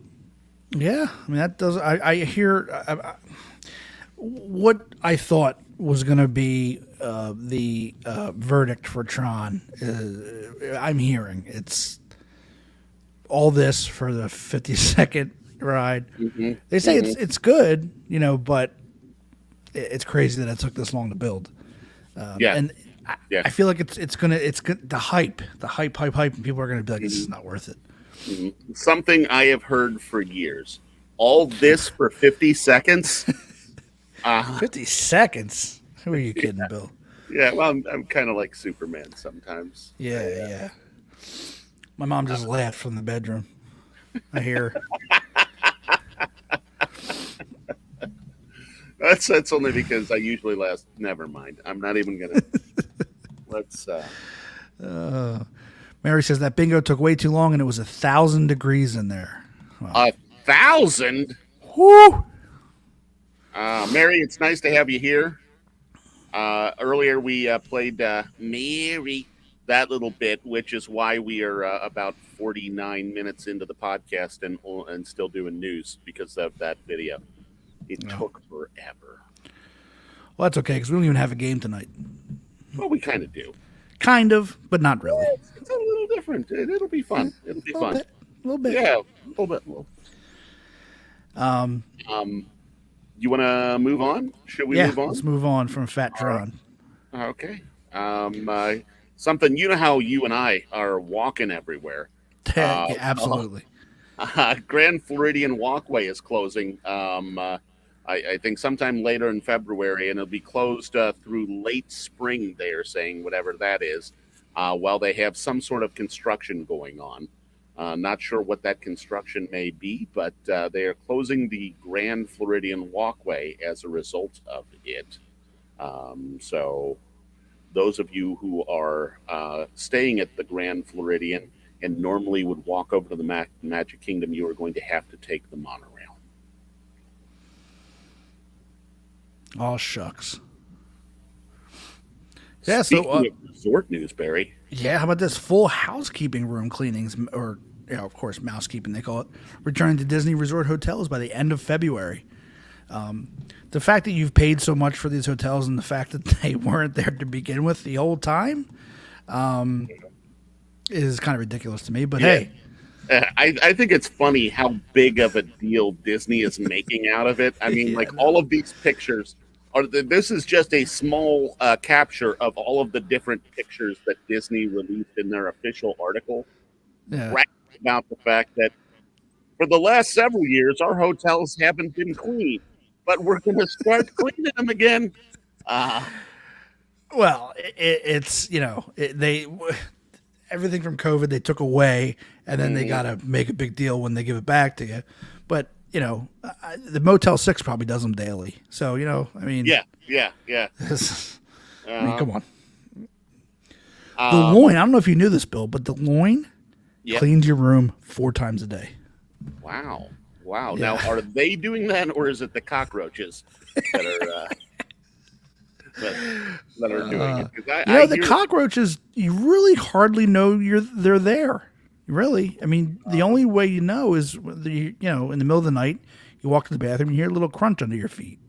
yeah. I mean, that does. I hear what I thought was going to be the verdict for Tron. I'm hearing it's all this for the 52nd ride. They say it's good, but it's crazy that it took this long to build. And I feel like it's gonna the hype, and people are gonna be like, this is not worth it. Something I have heard for years. All this for 50 seconds. 50 seconds? Who are you kidding, Bill? Yeah, well, I'm kind of like Superman sometimes. Yeah. My mom just laughed from the bedroom. I hear her. That's only because I usually last. Never mind. I'm not even gonna. Let's. Mary says that bingo took way too long, and it was 1,000 degrees in there. Wow. 1,000. Whoo! Mary, it's nice to have you here. Earlier we played Mary, that little bit, which is why we are about 49 minutes into the podcast and still doing news because of that video. It took forever. Well, that's okay because we don't even have a game tonight. Well, we kind of do. Kind of, but not really. It's a little different. It'll be fun. It'll be fun. A little bit. Yeah, a little bit. You want to move on? Should we move on? Let's move on from Fat Tron. Okay. Something, how you and I are walking everywhere. Yeah, absolutely. Grand Floridian Walkway is closing. I think sometime later in February, and it'll be closed through late spring, they are saying, whatever that is, while they have some sort of construction going on. Not sure what that construction may be, but they are closing the Grand Floridian Walkway as a result of it. So those of you who are staying at the Grand Floridian and normally would walk over to the Magic Kingdom, you are going to have to take the monorail. Oh, shucks. Yeah, Speaking of resort news, Barry. Yeah, how about this? Full housekeeping room cleanings, or of course, mousekeeping they call it, returning to Disney Resort hotels by the end of February. The fact that you've paid so much for these hotels and the fact that they weren't there to begin with the whole time is kind of ridiculous to me. But hey. I think it's funny how big of a deal Disney is making out of it. I mean, all of these pictures this is just a small capture of all of the different pictures that Disney released in their official article. Right about the fact that for the last several years, our hotels haven't been cleaned, but we're going to start cleaning them again. Well, it's, everything from COVID they took away, and then they got to make a big deal when they give it back to you. But, the Motel 6 probably does them daily. So, I mean. Yeah. I mean, come on. The Loin, I don't know if you knew this, Bill, but the Loin cleans your room 4 times a day. Wow. Yeah. Now, are they doing that, or is it the cockroaches that are that are doing it? The cockroaches, you really hardly know they're there. Really, I mean, the only way you know is in the middle of the night, you walk to the bathroom, you hear a little crunch under your feet.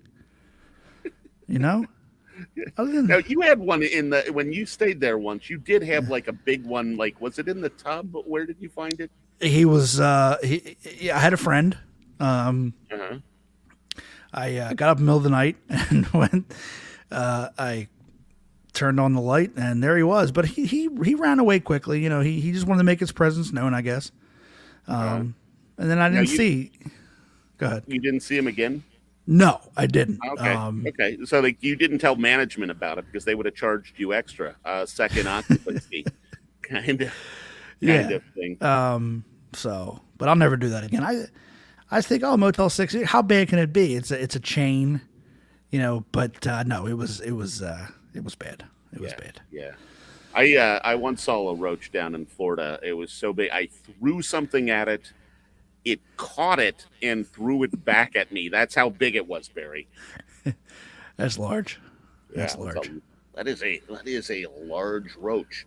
Other than Now you had one in the when you stayed there once. You did have like a big one. Like, was it in the tub? Where did you find it? he was, I had a friend. Uh-huh. I got up in the middle of the night and went. I turned on the light, and there he was. But he ran away quickly. He just wanted to make his presence known, I guess. And then I didn't see. Go ahead. You didn't see him again? No, I didn't. Okay. Okay. So like you didn't tell management about it because they would have charged you extra, second occupancy, kind of thing. But I'll never do that again. I think, Motel 6. How bad can it be? It's a chain, But no, it was bad. It was bad. Yeah. I once saw a roach down in Florida. It was so big. I threw something at it. It caught it and threw it back at me. That's how big it was, Barry. That's large. That's large. That is a large roach.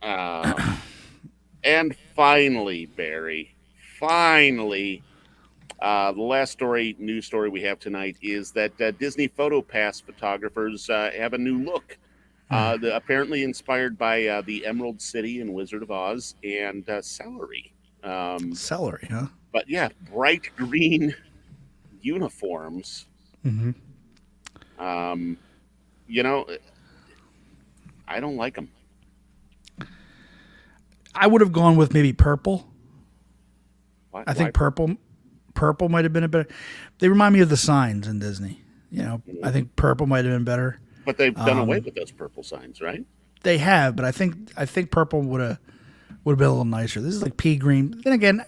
And finally, Barry, the last news story we have tonight is that Disney PhotoPass photographers have a new look. Apparently inspired by the Emerald City in Wizard of Oz and celery. Celery, huh? But yeah, bright green uniforms. Mm-hmm. I don't like them. I would have gone with maybe purple. I think purple might have been a better. They remind me of the signs in Disney. I think purple might have been better. But they've done away with those purple signs, right? They have, but I think purple would have been a little nicer. This is like pea green. Then again,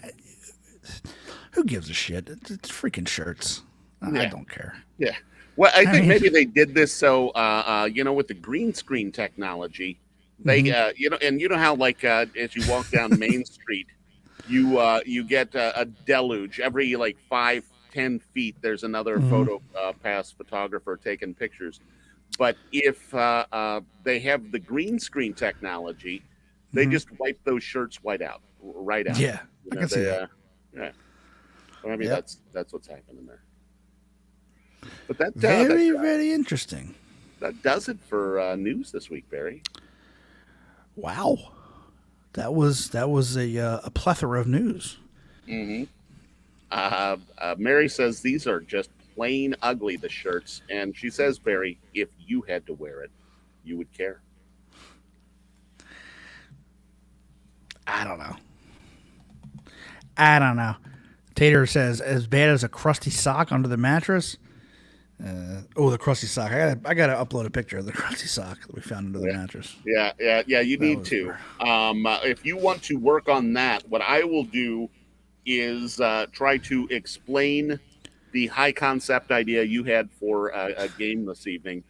who gives a shit? It's freaking shirts. I don't care. Yeah. Well, I think maybe they did this so with the green screen technology, they and you know how like as you walk down Main Street, you get a deluge every like 5-10 feet. There's another photo pass photographer taking pictures. But if they have the green screen technology, they just wipe those shirts right out. Yeah, I can see that. Yeah, well, I mean that's what's happening there. But that very interesting. That does it for news this week, Barry. Wow, that was a plethora of news. Mm-hmm. Mary says these are just plain ugly, the shirts, and she says, Barry, if you had to wear it, you would care. I don't know. Tater says, as bad as a crusty sock under the mattress. The crusty sock. I gotta upload a picture of the crusty sock that we found under the mattress. Yeah. You need to. If you want to work on that, what I will do is try to explain the high concept idea you had for a game this evening.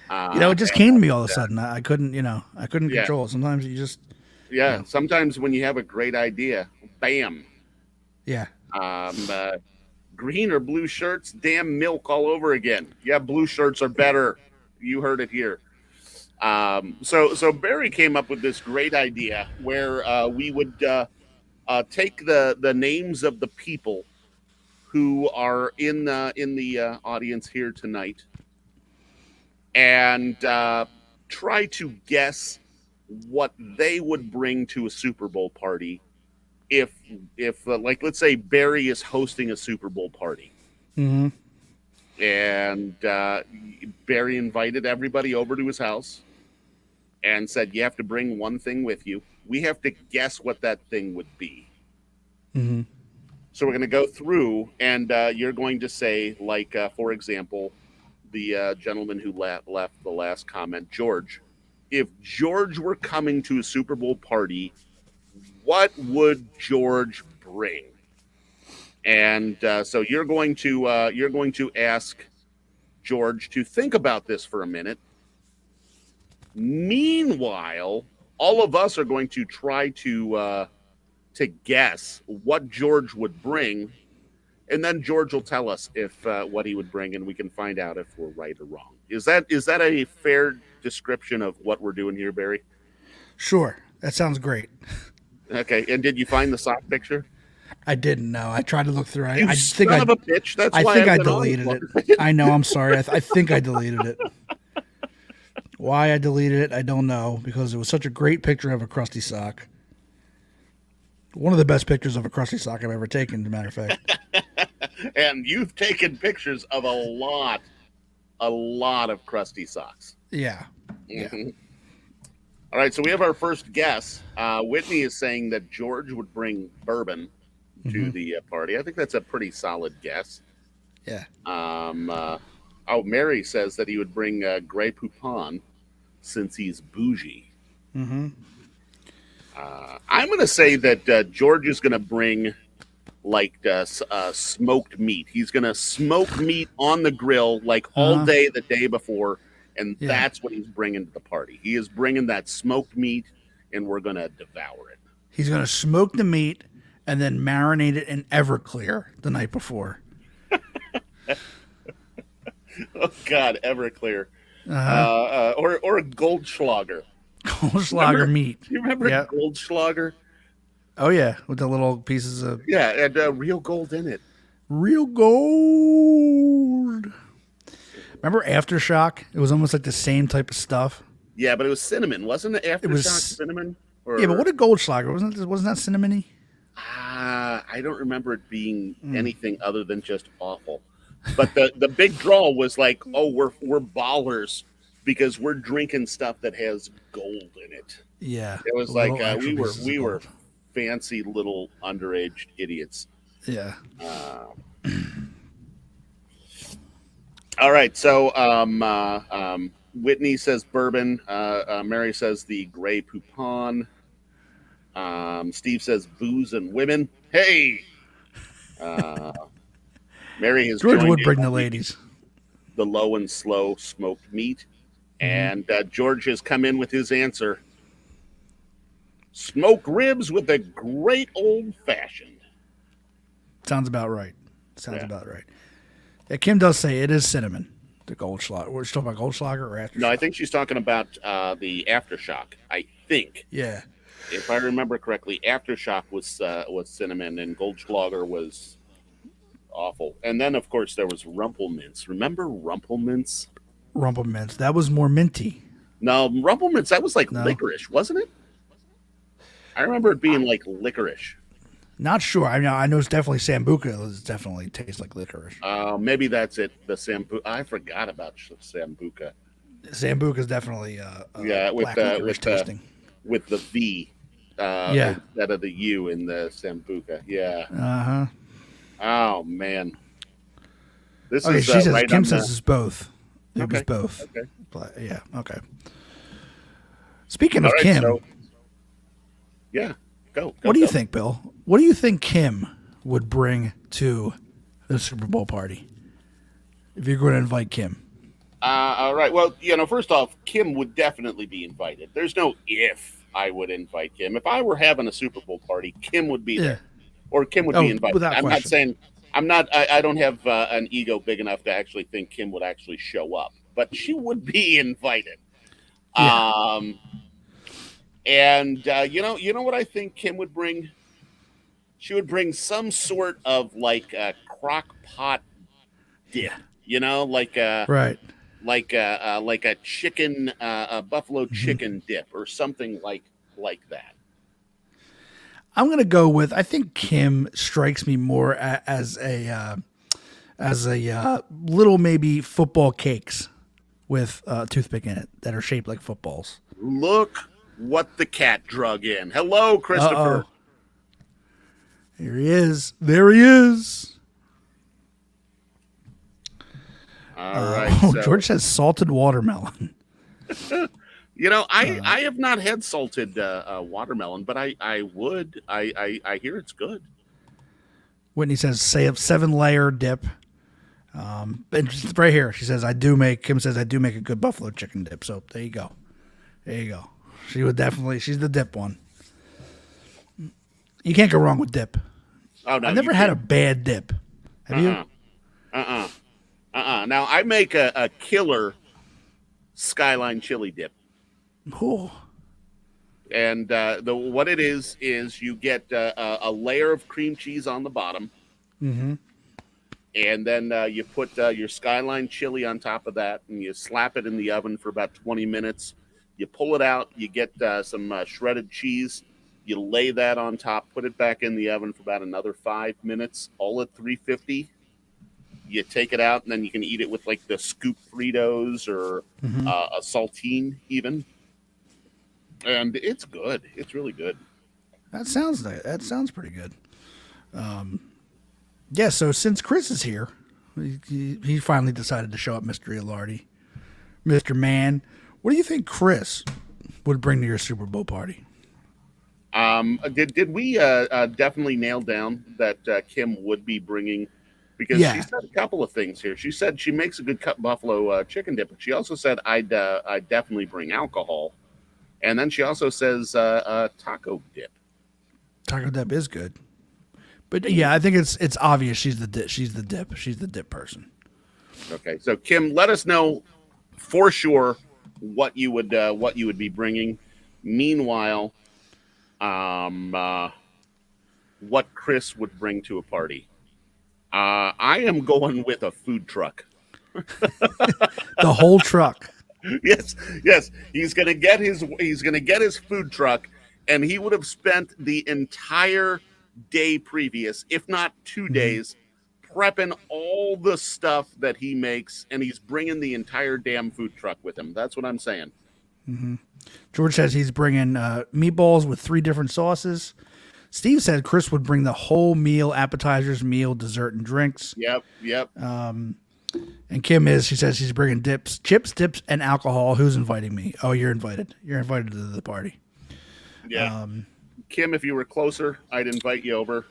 It just came to me all of a sudden. I couldn't control it. Sometimes you just. Yeah. Sometimes when you have a great idea, bam. Yeah. Green or blue shirts, damn milk all over again. Yeah, blue shirts are better. You heard it here. So Barry came up with this great idea where we would take the names of the people who are in the audience here tonight and try to guess what they would bring to a Super Bowl party if like let's say Barry is hosting a Super Bowl party. Mm-hmm. And Barry invited everybody over to his house and said, you have to bring one thing with you. We have to guess what that thing would be. Mm-hmm. So we're going to go through, and you're going to say, like, for example, the gentleman who left the last comment, George. If George were coming to a Super Bowl party, what would George bring? And so you're going to ask George to think about this for a minute. Meanwhile, all of us are going to try to guess what George would bring, and then George will tell us if what he would bring, and we can find out if we're right or wrong. Is that a fair description of what we're doing here, Barry? Sure, that sounds great. Okay, and did you find the sock picture? I didn't know. I tried to look through. You I think son of a bitch. That's I why think I went on deleted for it. I know. I'm sorry. I think I deleted it. Why I deleted it, I don't know, because it was such a great picture of a crusty sock. One of the best pictures of a crusty sock I've ever taken, as a matter of fact. And you've taken pictures of a lot of crusty socks. Yeah. Mm-hmm. All right, so we have our first guess. Whitney is saying that George would bring bourbon to the party. I think that's a pretty solid guess. Yeah. Mary says that he would bring Grey Poupon since he's bougie. Mm-hmm. I'm going to say that George is going to bring like smoked meat. He's going to smoke meat on the grill like all day the day before, and that's what he's bringing to the party. He is bringing that smoked meat, and we're going to devour it. He's going to smoke the meat and then marinate it in Everclear the night before. Oh God, Everclear, or a Goldschlager. Goldschlager meat. Do you remember Goldschlager? Oh yeah, with the little pieces of and real gold in it. Real gold. Remember Aftershock? It was almost like the same type of stuff. Yeah, but it was cinnamon, wasn't it? Aftershock It was cinnamon. Yeah, but what did Goldschlager? Wasn't that cinnamony? I don't remember it being anything other than just awful. But the big draw was like, oh, we're ballers because we're drinking stuff that has gold in it. Yeah, it was like we were fancy little underage idiots. Yeah. All right, so Whitney says bourbon. Mary says the Grey Poupon. Steve says booze and women. Hey. Mary has George joined would in bring the on ladies. The low and slow smoked meat. And George has come in with his answer. Smoked ribs with a great old fashioned. Sounds about right. About right. Yeah, Kim does say it is cinnamon. The Goldschlager. We're talking about Goldschlager or Aftershock? No, I think she's talking about the Aftershock. I think. Yeah. If I remember correctly, Aftershock was cinnamon and Goldschlager was awful. And then, of course, there was Rumpelmints. Remember Rumpelmints? Rumpelmints. That was more minty. No, Rumpelmints, that was like licorice, wasn't it? I remember it being like licorice. Not sure. I know it's definitely Sambuca. It definitely tastes like licorice. Maybe that's it. The Sambuca. I forgot about Sambuca. Sambuca is definitely with the V instead of the U in the Sambuca. Yeah. Oh man. This is she says right Kim says it's both. It was both. Okay. But, yeah. Okay. Speaking of Kim. Go. What do you think, Bill? What do you think Kim would bring to the Super Bowl party if you're going to invite Kim? All right. Well, first off, Kim would definitely be invited. There's no if I would invite Kim. If I were having a Super Bowl party, Kim would be there, or Kim would be invited. I'm not saying I don't have an ego big enough to actually think Kim would actually show up, but she would be invited. Yeah. And you know what I think Kim would bring? She would bring some sort of like a crock pot dip, like a chicken, a buffalo chicken dip or something like that. I'm gonna go with. I think Kim strikes me more as a little maybe football cakes with toothpick in it that are shaped like footballs. Look what the cat drug in. Hello, Christopher. Here he is. There he is. All right. George says salted watermelon. I have not had salted watermelon, but I would. I hear it's good. Whitney says, say a 7-layer dip. And right here, she says, Kim says, I do make a good buffalo chicken dip. So there you go. She would definitely, she's the dip one. You can't go wrong with dip. Oh, no, I've never had a bad dip. Have you? Now, I make a killer Skyline chili dip. Oh. And what it is you get a layer of cream cheese on the bottom, Mm-hmm. and then you put your Skyline chili on top of that, and you slap it in the oven for about 20 minutes. You pull it out, you get some shredded cheese, you lay that on top, put it back in the oven for about another 5 minutes, all at 350. You take it out, and then you can eat it with like the scoop Fritos or Mm-hmm. a saltine even, and it's good. It's really good. That sounds nice. That sounds pretty good. Yeah. So since Chris is here, he finally decided to show up, Mr. Ilardi, Mr. Man. What do you think Chris would bring to your Super Bowl party? Did we definitely nail down that Kim would be bringing? Because Yeah. she said a couple of things here. She said she makes a good cut buffalo chicken dip, but she also said I'd definitely bring alcohol, and then she also says taco dip. Taco dip is good, but yeah, I think it's obvious she's the dip. She's the dip person. Okay, so Kim, let us know for sure what you would be bringing. Meanwhile, what Chris would bring to a party. I am going with a food truck. The whole truck. Yes. He's gonna get his food truck, and he would have spent the entire day previous, if not 2 days, prepping all the stuff that he makes, and he's bringing the entire damn food truck with him. That's what I'm saying. Mm-hmm. George says he's bringing meatballs with 3 different sauces. Steve said Chris would bring the whole meal, appetizers, meal, dessert, and drinks. Yep. And Kim she says she's bringing chips, dips, and alcohol. Who's inviting me? Oh, you're invited. You're invited to the party. Yeah. Kim, if you were closer, I'd invite you over.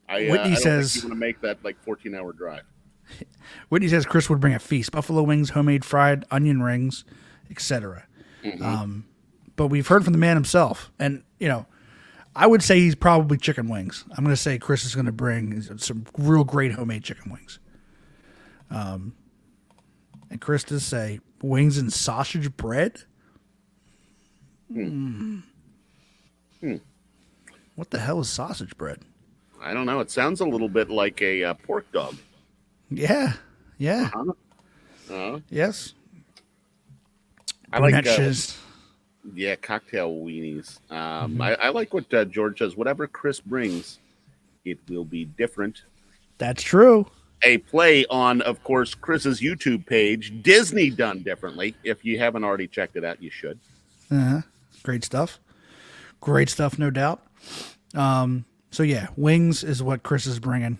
Whitney I don't says think you want to make that like 14-hour drive. Whitney says Chris would bring a feast: buffalo wings, homemade fried onion rings, etc. Mm-hmm. But we've heard from the man himself, and I would say he's probably chicken wings. I'm going to say Chris is going to bring some real great homemade chicken wings. And Chris does say wings and sausage bread. What the hell is sausage bread? I don't know. It sounds a little bit like a pork dog. Yeah. Yes. I like cocktail weenies. I like what George says. Whatever Chris brings, it will be different. That's true. A play on, of course, Chris's YouTube page, Disney Done Differently. If you haven't already checked it out, you should. Great stuff. Great stuff, no doubt. So yeah, wings is what Chris is bringing.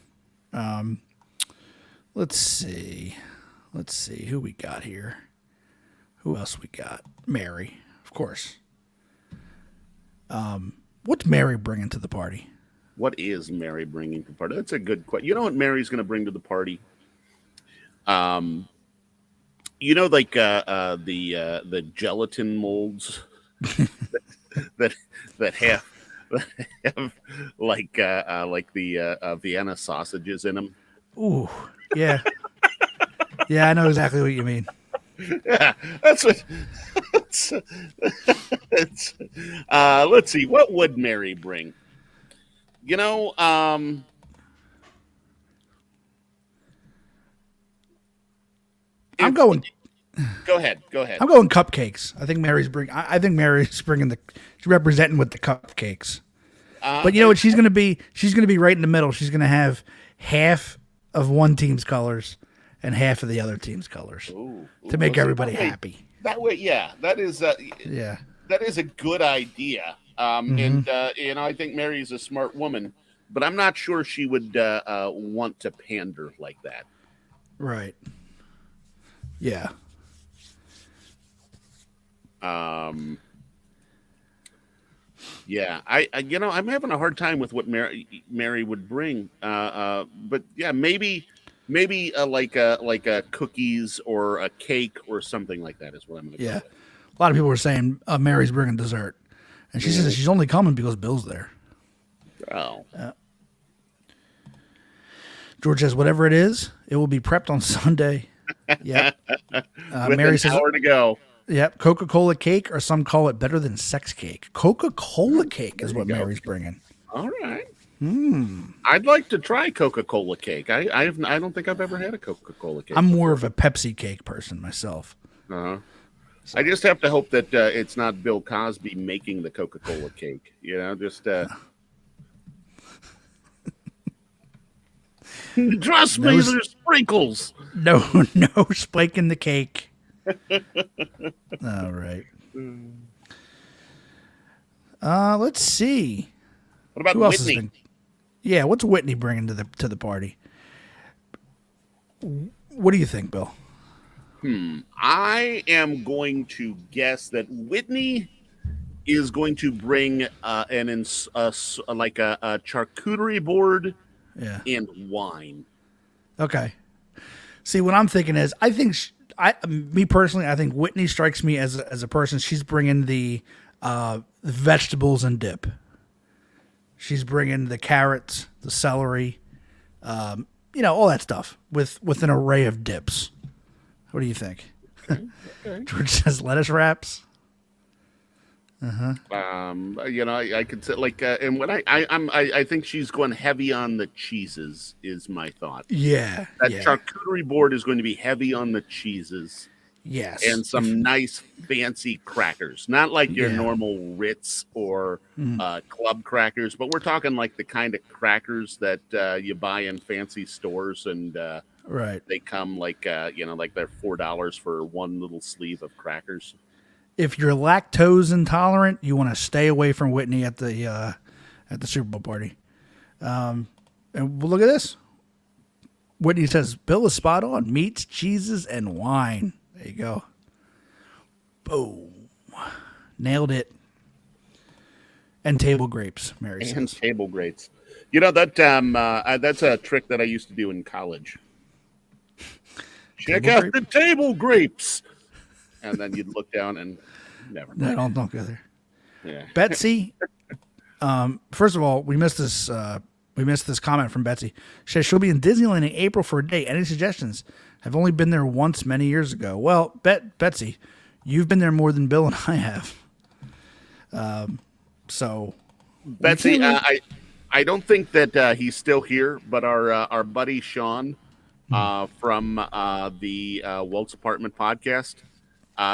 Let's see who we got here. Who else we got? Mary, of course. What's Mary bringing to the party? What is Mary bringing to the party? That's a good question. You know what Mary's going to bring to the party? Like the gelatin molds that have like the Vienna sausages in them. Ooh, yeah, yeah, I know exactly what you mean. Yeah, that's what. Let's see. What would Mary bring? I'm going. Go ahead. I'm going cupcakes. I think Mary's bringing she's representing with the cupcakes. But you know what? She's going to be right in the middle. She's going to have half of one team's colors and half of the other team's colors to make everybody happy. That way, yeah. That is that is a good idea. And I think Mary is a smart woman, but I'm not sure she would want to pander like that. Right. Yeah. Yeah, I'm having a hard time with what Mary would bring. But yeah, maybe like a cookies or a cake or something like that is what I'm going to go with. A lot of people were saying Mary's bringing dessert, and she says she's only coming because Bill's there. Oh. George says whatever it is, it will be prepped on Sunday. Yeah. With Mary says, an hour to go. Yep, Coca-Cola cake, or some call it better than sex cake. Coca-Cola cake is what Mary's bringing. All right. I'd like to try Coca-Cola cake. I don't think I've ever had a Coca-Cola cake. I'm more of a Pepsi cake person myself. Uh-huh. I just have to hope that it's not Bill Cosby making the Coca-Cola cake. Just trust me, there's sprinkles. No spike in the cake. All right. Let's see. What about Who else has Whitney? been- Yeah, what's Whitney bringing to the party? What do you think, Bill? I am going to guess that Whitney is going to bring like a charcuterie board Yeah. and wine. Okay. See, what I'm thinking is, I think me personally, I think Whitney strikes me as a person. She's bringing the vegetables and dip. She's bringing the carrots, the celery, all that stuff with an array of dips. What do you think? Okay. George says lettuce wraps. I could say and what I think she's going heavy on the cheeses is my thought. Yeah. That yeah. charcuterie board is going to be heavy on the cheeses. Yes. And some nice fancy crackers, not like your Yeah. normal Ritz or club crackers, but we're talking like the kind of crackers that you buy in fancy stores, and Right. they come like like they're $4 for one little sleeve of crackers. If you're lactose intolerant, you want to stay away from Whitney at the Super Bowl party. And look at this. Whitney says Bill is spot on. Meats, cheeses, and wine. There you go. Boom. Nailed it. And table grapes, Mary And says. table grapes. That's a trick that I used to do in college. Check Table out the table grapes. And then you'd look down and never No, mind. don't go there. Yeah. Betsy, first of all, we missed this comment from Betsy. She says she'll be in Disneyland in April for a day. Any suggestions? I've only been there once many years ago. Well, Betsy, you've been there more than Bill and I have. So, Betsy, I don't think that he's still here, but our buddy Sean from the Walt's Apartment podcast,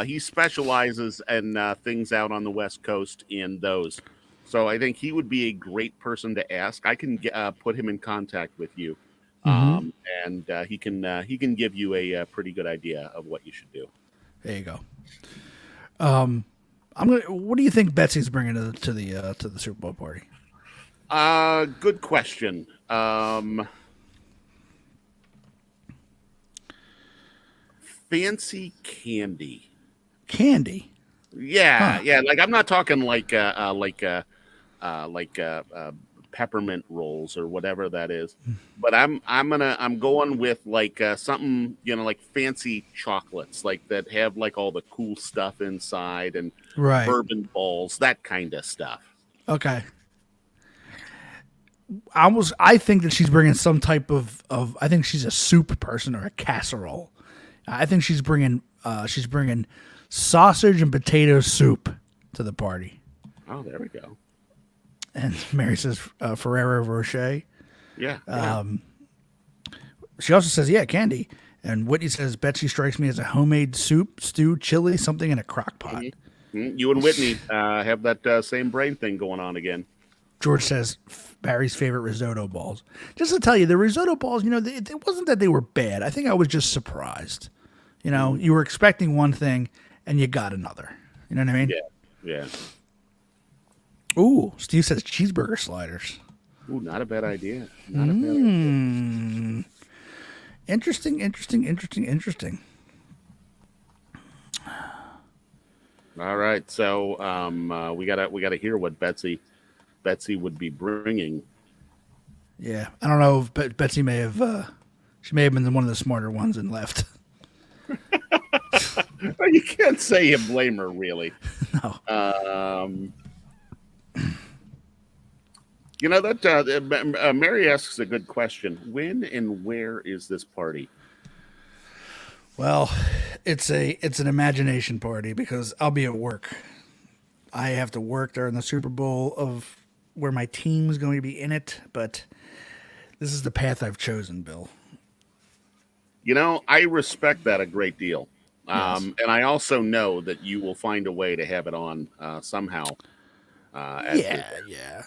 he specializes in things out on the West Coast in those. So I think he would be a great person to ask. I can put him in contact with you, and he can give you a pretty good idea of what you should do. there you go. What do you think Betsy's bringing to the Super Bowl party? Good question. Fancy candy. Candy. Yeah, Huh. yeah. Like I'm not talking like peppermint rolls or whatever that is, but I'm going with like something like fancy chocolates like that have like all the cool stuff inside and Right. bourbon balls, that kind of stuff. Okay. I think that she's bringing some type of I think she's a soup person or a casserole. I think she's bringing sausage and potato soup to the party. Oh, there we go. And Mary says Ferrero Rocher. Yeah. She also says, yeah, candy. And Whitney says, Betsy strikes me as a homemade soup, stew, chili, something in a crock pot. You and Whitney have that same brain thing going on again. George says Barry's favorite risotto balls. Just to tell you, the risotto balls, it wasn't that they were bad. I think I was just surprised. You were expecting one thing and you got another. You know what I mean? Yeah. Ooh, Steve says cheeseburger sliders. Ooh, not a bad idea. Not a bad idea. Interesting. All right, so we gotta hear what Betsy would be bringing. Yeah, I don't know if Betsy may have been one of the smarter ones and left. You can't say you blame her, really. No. Mary asks a good question. When and where is this party? Well, it's an imagination party because I'll be at work. I have to work during the Super Bowl of where my team is going to be in it, but this is the path I've chosen, Bill. You know, I respect that a great deal. Yes. And I also know that you will find a way to have it on somehow. Yeah.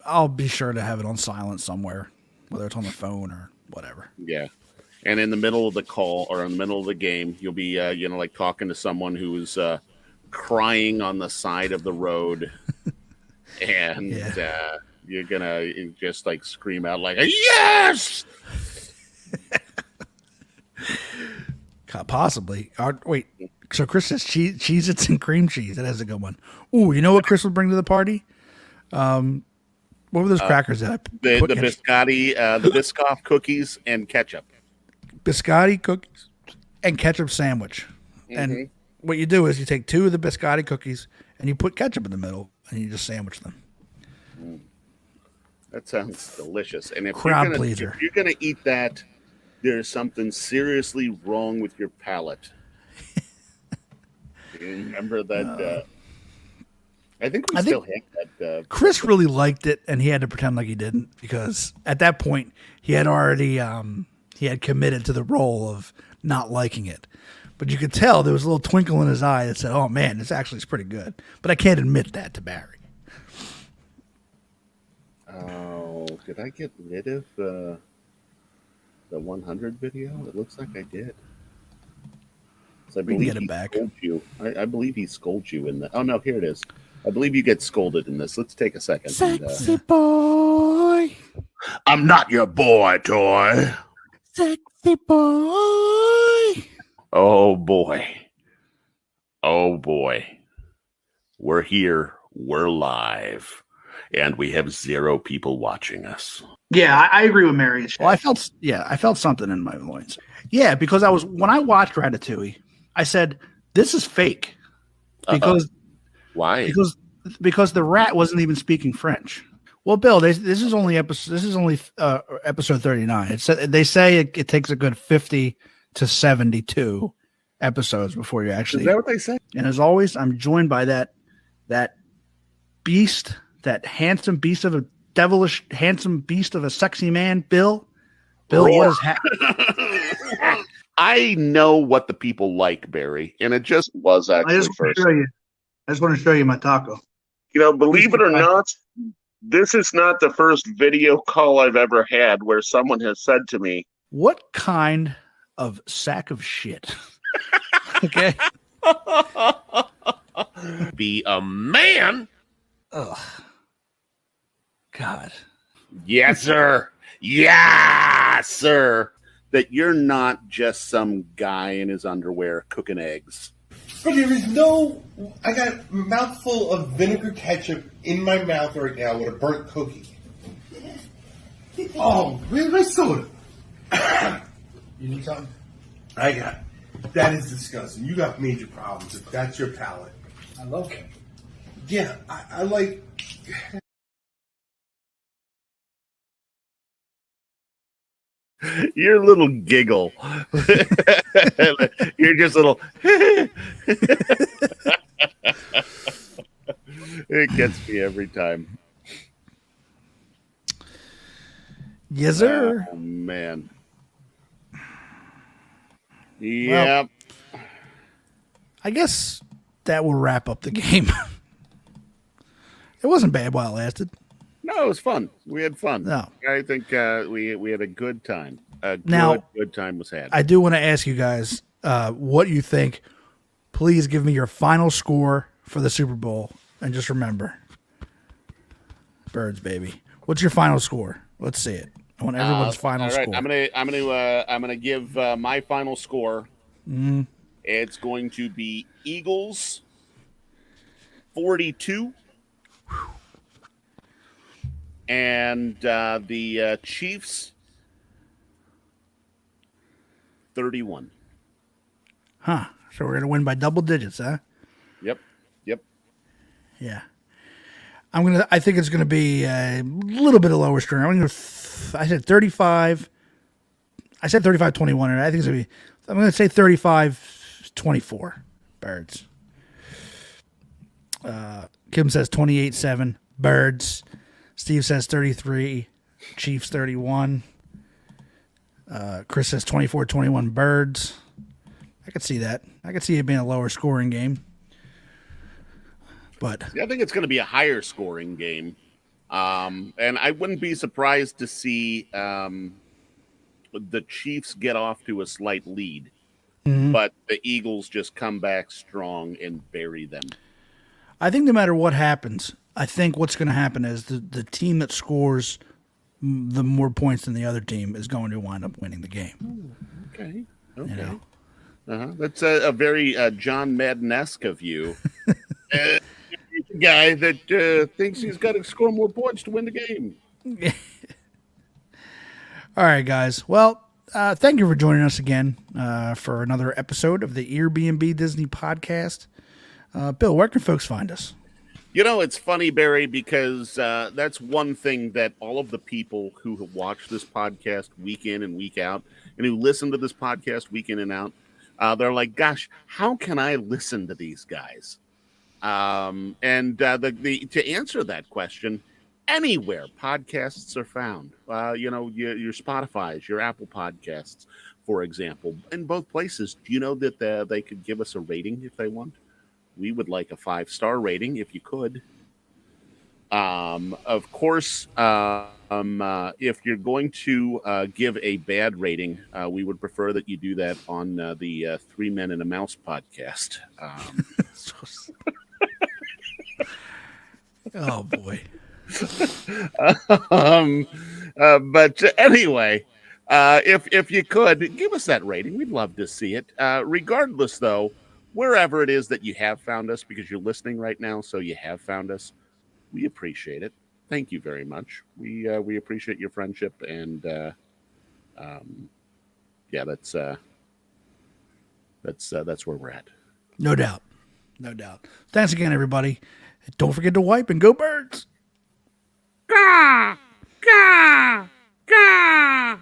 I'll be sure to have it on silent somewhere, whether it's on the phone or whatever. Yeah. And in the middle of the call or in the middle of the game, you'll be, like talking to someone who is crying on the side of the road. And you're going to just like scream out like, yes! Possibly. Wait, so Chris says Cheez-Its and cream cheese. That has a good one. Ooh, you know what Chris would bring to the party? What were those crackers that I the biscotti, the Biscoff cookies and ketchup. Biscotti cookies and ketchup sandwich. Mm-hmm. And what you do is you take 2 of the biscotti cookies and you put ketchup in the middle and you just sandwich them. That sounds delicious. And if pleaser. If you're gonna eat that, there's something seriously wrong with your palate. Do you remember that? I think we still have that. Chris really liked it, and he had to pretend like he didn't because at that point he had already he had committed to the role of not liking it. But you could tell there was a little twinkle in his eye that said, "Oh man, this actually is pretty good." But I can't admit that to Barry. Oh, did I get rid of the 100 video? It looks like I did. So I We can get it back. I believe he scolded you in the. Oh no, here it is. I believe you get scolded in this. Let's take a second. Sexy boy. I'm not your boy toy. Sexy boy. Oh boy. Oh boy. We're here. We're live. And we have 0 people watching us. Yeah, I agree with Mary. Well, I felt something in my voice. Yeah, because when I watched Ratatouille, I said, this is fake. Because why? Because the rat wasn't even speaking French. Well, Bill, this is only episode 39. They say it takes a good 50 to 72 episodes before you actually. Is that what they say? And as always, I'm joined by that beast, that handsome beast of a devilish handsome beast of a sexy man, Bill. Bill, what is happening? I know what the people like, Barry, and it just was actually first. I just want to show you my taco. You know, believe it or not, this is not the first video call I've ever had where someone has said to me, "What kind of sack of shit?" Okay. Be a man. Ugh. God. Yes, sir. Yes, sir. That you're not just some guy in his underwear cooking eggs. But there is I got a mouthful of vinegar ketchup in my mouth right now with a burnt cookie. Oh, where's my soda? You need something? I got it. That is disgusting. You got major problems if that's your palate. I love it. Yeah, I like... Your little giggle. You're just a little. It gets me every time. Yes, sir. Oh, man. Yeah. Well, I guess that will wrap up the game. It wasn't bad while it lasted. No, it was fun. We had fun. No. I think we had a good time. Good time was had. I do want to ask you guys what you think. Please give me your final score for the Super Bowl. And just remember, birds, baby. What's your final score? Let's see it. I want everyone's final score. I'm gonna give my final score. Mm-hmm. It's going to be Eagles 42. And the Chiefs 31. Huh. So we're going to win by double digits, huh? Yep. Yeah. I think it's going to be a little bit of lower scoring. I said 35. I said 35-21, and I think it's going to be, I'm going to say 35-24, Birds. Kim says 28-7, Birds. Steve says 33, Chiefs 31. Chris says 24-21, Birds. I could see that. I could see it being a lower scoring game. But yeah, I think it's going to be a higher scoring game. And I wouldn't be surprised to see the Chiefs get off to a slight lead. But the Eagles just come back strong and bury them. I think no matter what happens, I think what's going to happen is the team that scores the more points than the other team is going to wind up winning the game. Okay. You know? That's a very John Madden-esque of you. A guy that thinks he's got to score more points to win the game. All right, guys. Well, thank you for joining us again for another episode of the EarB&B Disney podcast. Bill, where can folks find us? You know, it's funny, Barry, because that's one thing that all of the people who have watched this podcast week in and week out and who listen to this podcast week in and out, they're like, gosh, how can I listen to these guys? To answer that question, anywhere podcasts are found, your Spotify's, your Apple Podcasts, for example, in both places. Do you know that they could give us a rating if they want? We would like a 5-star rating if you could. Of course, if you're going to give a bad rating, we would prefer that you do that on the 3 Men and a Mouse podcast. Oh, boy. But anyway, if you could, give us that rating. We'd love to see it. Regardless, though, wherever it is that you have found us, because you're listening right now, so you have found us, we appreciate it. Thank you very much. We appreciate your friendship, and that's where we're at. No doubt. Thanks again, everybody. Don't forget to wipe and go Birds.